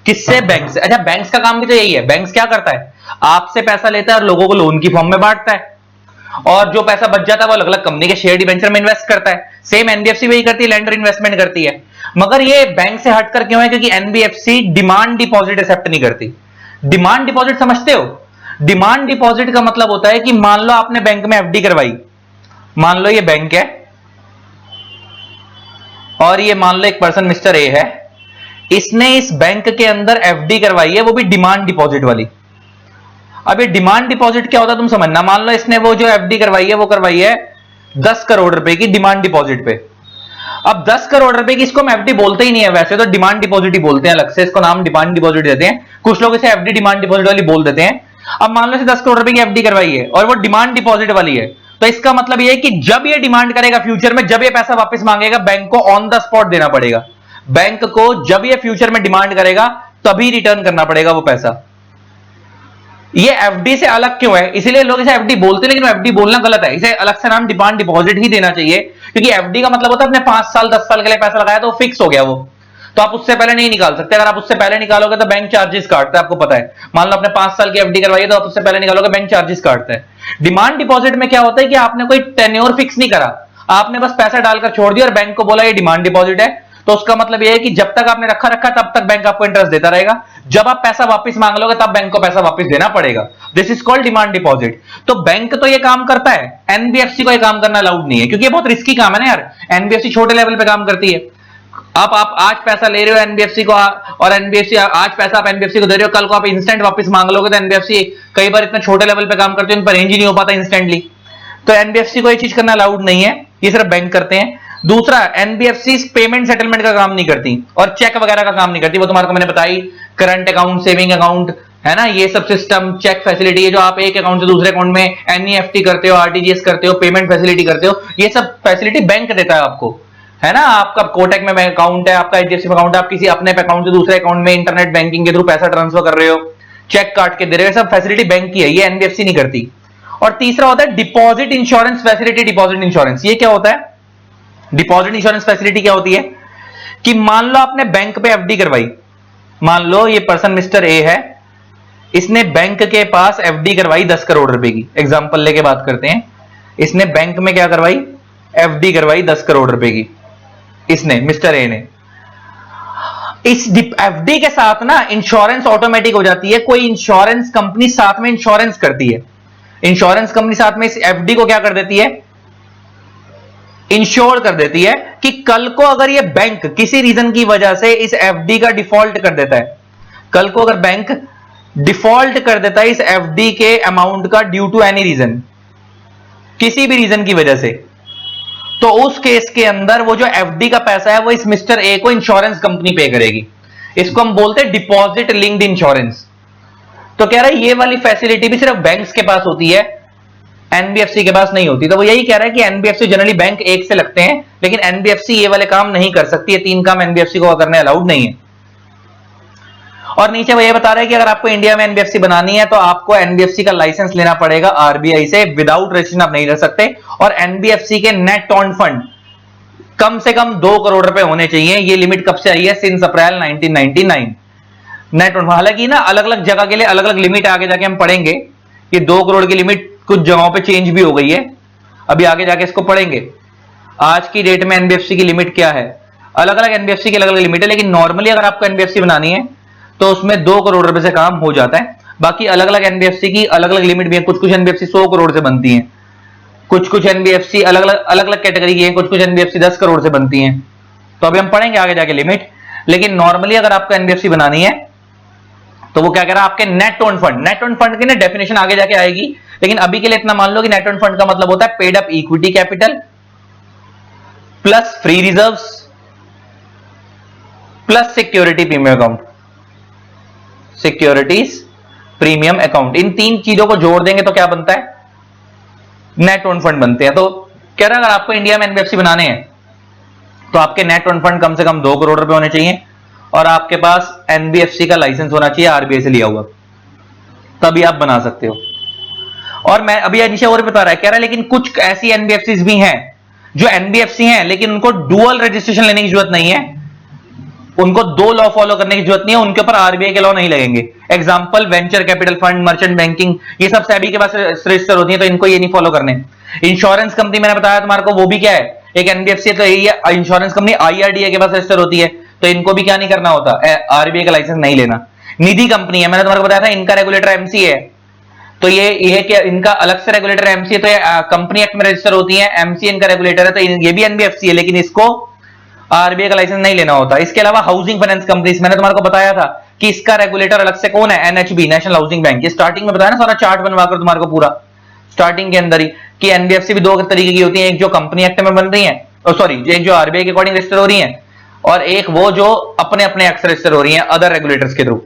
किससे, बैंक से। अच्छा बैंक्स का काम भी तो यही है, बैंक्स क्या करता है, आपसे पैसा लेता है और लोगों को लोन की फॉर्म में बांटता है, और जो पैसा बच जाता है वो अलग अलग कंपनी के शेयर डिबेंचर में इन्वेस्ट करता है। सेम एनबीएफसी वही करती है, लैंडर इन्वेस्टमेंट करती है। मगर ये बैंक से हटकर क्यों है, क्योंकि एनबीएफसी डिमांड डिपॉजिट एक्सेप्ट नहीं करती। डिमांड डिपॉजिट समझते हो, डिमांड डिपॉजिट का मतलब होता है कि मान लो आपने बैंक में एफडी करवाई, मान लो ये बैंक है और ये मान लो एक पर्सन मिस्टर ए है, इसने इस बैंक के अंदर एफडी करवाई है, वो भी डिमांड डिपॉजिट वाली। अब ये डिमांड डिपॉजिट क्या होता है तुम समझना, मान लो इसने वो जो एफडी करवाई है वो करवाई है 10 करोड़ रुपए की डिमांड डिपॉजिट पे। अब 10 करोड़ रुपए की इसको हम एफडी बोलते ही नहीं है, वैसे तो डिमांड डिपॉजिट ही बोलते हैं, अलग से इसको नाम डिमांड डिपॉजिट देते हैं, कुछ लोग इसे एफडी डिमांड डिपॉजिट वाली बोल देते हैं। अब मान लो इसे 10 करोड़ रुपए की एफडी करवाई है और वो डिमांड डिपॉजिट वाली है, तो इसका मतलब ये है कि जब ये डिमांड करेगा फ्यूचर में, जब ये पैसा वापस मांगेगा, बैंक को ऑन द स्पॉट देना पड़ेगा। बैंक को जब ये फ्यूचर में डिमांड करेगा तभी रिटर्न करना पड़ेगा वो पैसा। ये एफडी से अलग क्यों है, इसीलिए लोग इसे एफडी बोलते हैं, लेकिन एफडी बोलना गलत है, इसे अलग से नाम डिमांड डिपॉजिट ही देना चाहिए। क्योंकि एफडी का मतलब होता है अपने 5 साल 10 साल के लिए पैसा लगाया तो फिक्स हो गया वो, तो आप उससे पहले नहीं निकाल सकते। अगर आप उससे पहले निकालोगे तो बैंक चार्जेस काटता है, आपको पता है। मान लो आपने 5 साल की एफडी करवाई है तो आप उससे पहले निकालोगे, बैंक चार्जेस काटता है। डिमांड डिपॉजिट में क्या होता है कि आपने कोई टेन्योर फिक्स नहीं करा, आपने बस पैसा डालकर छोड़ दिया और बैंक को बोला ये डिमांड डिपॉजिट है, तो उसका मतलब यह है कि जब तक आपने रखा तब तक बैंक आपको इंटरेस्ट देता रहेगा, जब आप पैसा वापस मांग लोगे तब बैंक को पैसा वापस देना पड़ेगा। This is called demand deposit. तो बैंक तो ये काम करता है, एनबीएफसी को ये काम करना अलाउड नहीं है, क्योंकि ये बहुत रिस्की काम है ना यार। एनबीएफसी छोटे लेवल पे काम करती है। आप आज पैसा ले रहे हो एनबीएफसी को, और एनबीएफसी आज पैसा आप एनबीएफसी को दे रहे हो, कल को आप इंस्टेंट वापस मांग लोगे, तो एनबीएफसी कई बार इतने छोटे लेवल पे काम करते हैं, उन पर रेंज ही नहीं हो पाता इंस्टेंटली। तो एनबीएफसी को ये चीज करना अलाउड नहीं है, ये सिर्फ बैंक करते हैं। दूसरा, एनबीएफसी पेमेंट सेटलमेंट का काम नहीं करती और चेक वगैरह का काम नहीं करती। वो तुम्हारे को मैंने बताई, करंट अकाउंट, सेविंग अकाउंट, है ना, ये सब सिस्टम, चेक फैसिलिटी है जो आप एक अकाउंट से दूसरे अकाउंट में एनईएफटी करते हो, आरटीजीएस करते हो, पेमेंट फैसिलिटी करते हो, ये सब फैसिलिटी बैंक देता है आपको, है ना। आपका कोटक में बैंक अकाउंट है, आपका एचडीएफसी में अकाउंट है, आप किसी अपने अकाउंट से दूसरे अकाउंट में इंटरनेट बैंकिंग के थ्रू पैसा ट्रांसफर कर रहे हो, चेक काट के दे रहे हो, सब फैसिलिटी बैंक की है, ये एनबीएफसी नहीं करती। और तीसरा होता है deposit insurance facility. Deposit insurance ये क्या होता है? डिपॉजिट इंश्योरेंस फैसिलिटी क्या होती है कि मान लो आपने बैंक पे एफडी करवाई, मान लो ये पर्सन मिस्टर ए है, इसने बैंक के पास एफडी करवाई 10 करोड़ रुपए की, एग्जांपल लेके बात करते हैं। इसने बैंक में क्या करवाई? एफडी करवाई 10 करोड़ रुपए की, इसने मिस्टर ए ने। इस एफडी के साथ ना इंश्योरेंस ऑटोमेटिक हो जाती है, कोई इंश्योरेंस कंपनी साथ में इंश्योरेंस करती है। इंश्योरेंस कंपनी साथ में इस एफडी को क्या कर देती है? इंश्योर कर देती है कि कल को अगर ये बैंक किसी रीजन की वजह से इस एफडी का डिफॉल्ट कर देता है, कल को अगर बैंक डिफॉल्ट कर देता है इस एफडी के अमाउंट का ड्यू टू एनी रीजन, किसी भी रीजन की वजह से, तो उस केस के अंदर वो जो एफडी का पैसा है वो इस मिस्टर ए को इंश्योरेंस कंपनी पे करेगी। इसको हम बोलते हैं डिपॉजिट लिंक्ड इंश्योरेंस। तो कह रहा है ये वाली फैसिलिटी भी सिर्फ बैंक्स के पास होती है, एनबीएफसी के पास नहीं होती। तो वो यही कह रहा है कि एनबीएफसी जनरली बैंक एक से लगते हैं, लेकिन एनबीएफसी ये वाले काम नहीं कर सकती, ये 3 काम एनबीएफसी को करने अलाउड नहीं है। और नीचे वो ये बता रहा है कि अगर आपको इंडिया में एनबीएफसी बनानी है तो आपको एनबीएफसी का लाइसेंस लेना पड़ेगा आरबीआई से, विदाउट रजिस्ट्रेशन आप नहीं रह सकते। और एनबीएफसी के नेट ऑन फंड कम से कम 2 करोड़ रुपए होने चाहिए। ये लिमिट कब से आई है? Since April 1999 net on. हालांकि ना अलग अलग जगह के लिए अलग अलग लिमिट आगे जाके हम पढ़ेंगे कि 2 करोड़ की लिमिट कुछ जगहों पे चेंज भी हो गई है, अभी आगे जाके इसको पढ़ेंगे। आज की डेट में एनबीएफसी की लिमिट क्या है? अलग अलग एनबीएफसी की अलग अलग लिमिट है, लेकिन नॉर्मली अगर आपको एनबीएफसी बनानी है तो उसमें 2 करोड़ रुपए से काम हो जाता है। बाकी अलग अलग एनबीएफसी की अलग अलग लिमिट भी है, कुछ कुछ एनबीएफसी 100 करोड़ से बनती हैं, कुछ एनबीएफसी अलग अलग कैटेगरी की है, कुछ एनबीएफसी 10 करोड़ से बनती हैं। तो अभी हम पढ़ेंगे आगे जाके लिमिट। लेकिन नॉर्मली अगर आपको एनबीएफसी बनानी है तो वो क्या कह रहा है? आपके net on fund, net on fund की ना डेफिनेशन आगे जाके आएगी, लेकिन अभी के लिए इतना मान लो कि नेट ऑन फंड का मतलब होता है paid up equity capital plus free reserves plus security premium account, securities premium account. इन 3 चीजों को जोड़ देंगे तो क्या बनता है? नेट ऑन फंड बनते हैं। तो कह रहा है अगर आपको इंडिया में एनबीएफसी बनाने हैं तो आपके नेट ऑन फंड कम से कम 2 करोड़ रुपए होने चाहिए और आपके पास एनबीएफसी का लाइसेंस होना चाहिए आरबीआई से लिया हुआ, तभी आप बना सकते हो। और मैं अभी नीचे और बता रहा है, कह रहा है लेकिन कुछ ऐसी एनबीएफसी भी हैं जो एनबीएफसी हैं लेकिन उनको डुअल रजिस्ट्रेशन लेने की जरूरत नहीं है, उनको 2 लॉ फॉलो करने की जरूरत नहीं है, उनके ऊपर आरबीआई के लॉ नहीं लगेंगे। Example venture capital fund, merchant banking, ये सब सेबी के पास रजिस्टर होती है, तो इनको ये नहीं फॉलो करने। इंश्योरेंस कंपनी मैंने बताया तुम्हारे को, वो भी क्या है? एक एनबीएफसी है, तो ये इंश्योरेंस कंपनी आईआरडीए के पास रजिस्टर होती है, तो इनको भी क्या नहीं करना होता? आरबीआई का लाइसेंस नहीं लेना। निधि कंपनी है, मैंने तुम्हारे को बताया था इनका रेगुलेटर एमसी है, तो ये क्या इनका अलग से रेगुलेटर एमसी है, तो ये कंपनी एक्ट में रजिस्टर होती है, एमसी इनका रेगुलेटर है, तो ये भी एनबीएफसी है, लेकिन इसको आरबीआई का लाइसेंस नहीं लेना होता। इसके अलावा हाउसिंग फाइनेंस कंपनीज, मैंने तुम्हारे को बताया था कि इसका रेगुलेटर अलग से कौन है? NHB, national housing bank. ये स्टार्टिंग में बताया ना, सारा चार्ट बनवाकर तुम्हारे को पूरा स्टार्टिंग के अंदर ही, कि एनबीएफसी भी 2 तरीके की होती है, एक जो कंपनी एक्ट में बन रही है, सॉरी एक जो आरबीआई के अकॉर्डिंग रजिस्टर हो रही है, और एक वो जो अपने अपने एक्ट रजिस्टर हो रही है अदर रेगुलेटर्स के थ्रू।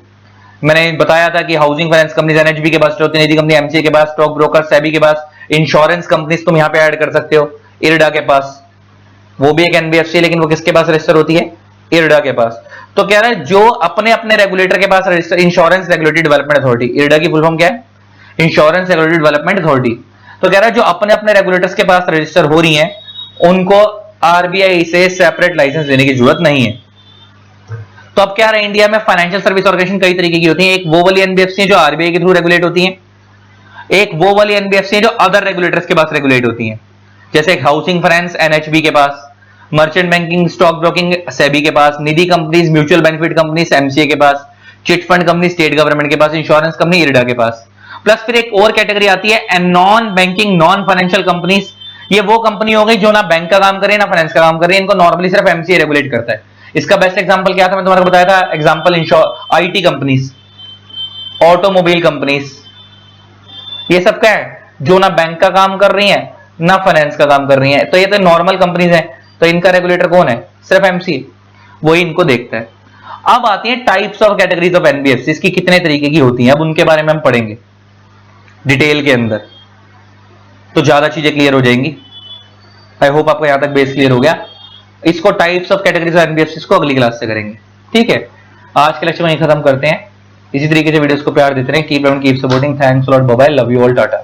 मैंने बताया था कि हाउसिंग फाइनेंस कंपनीज एनएचबी के पास होती है, निधि कंपनी एमसी के पास, स्टॉक ब्रोकर सेबी के पास, इंश्योरेंस कंपनीज तुम यहां पे ऐड कर सकते हो इरडा के पास, वो भी एक एनबीएफसी, लेकिन वो किसके पास रजिस्टर होती है? इरडा के पास। तो कह रहा है जो अपने अपने रेगुलेटर के पास register, insurance regulatory development authority, IRDA की फुल फॉर्म क्या है? Insurance regulatory development authority. तो कह रहा है जो अपने अपने रेगुलेटर्स के पास रजिस्टर हो रही हैं उनको आरबीआई से सेपरेट लाइसेंस लेने की जरूरत नहीं है। तो अब क्या रहा है, इंडिया में फाइनेंशियल सर्विस ऑर्गेनाइजेशन कई तरीके की होती है। एक वो वाली एनबीएफसी है जो आरबीआई के थ्रू रेगुलेट होती है, एक वो वाली एनबीएफसी है जो अदर रेगुलेटर्स के पास रेगुलेट होती है, जैसे एक हाउसिंग फाइनेंस एनएचबी के पास, merchant banking stock broking SEBI के पास, Nidhi companies mutual benefit companies MCA के पास, chit fund company state government के पास, इंश्योरेंस कंपनी इरडा के पास। प्लस फिर एक और कैटेगरी आती है non banking non financial companies. ये वो कंपनी हो गई जो ना बैंक का काम करे ना फाइनेंस का काम करे, इनको नॉर्मली सिर्फ एमसीए रेगुलेट करता है। इसका बेस्ट एग्जांपल क्या था, मैं तुम्हारे को बताया था example IT companies, automobile companies, ये सब क्या है जो ना बैंक का काम कर रही है ना फाइनेंस का काम कर रही है, तो ये तो नॉर्मल कंपनीज हैं, तो इनका रेगुलेटर कौन है, सिर्फ एमसीए, वही इनको देखता है। अब आती है types of categories of NBFC, इसकी कितने तरीके की होती हैं, अब उनके बारे में हम पढ़ेंगे डिटेल के अंदर, तो ज्यादा चीजें क्लियर हो जाएंगी। आई होप आपको यहां तक बेस क्लियर हो गया। इसको types of categories of NBFC को अगली क्लास से करेंगे, ठीक है। आज के लेक्चर में खत्म करते हैं। इसी तरीके से वीडियोस को प्यार देते रहें। Keep supporting. Thanks a lot, bye bye, love you all, Tata.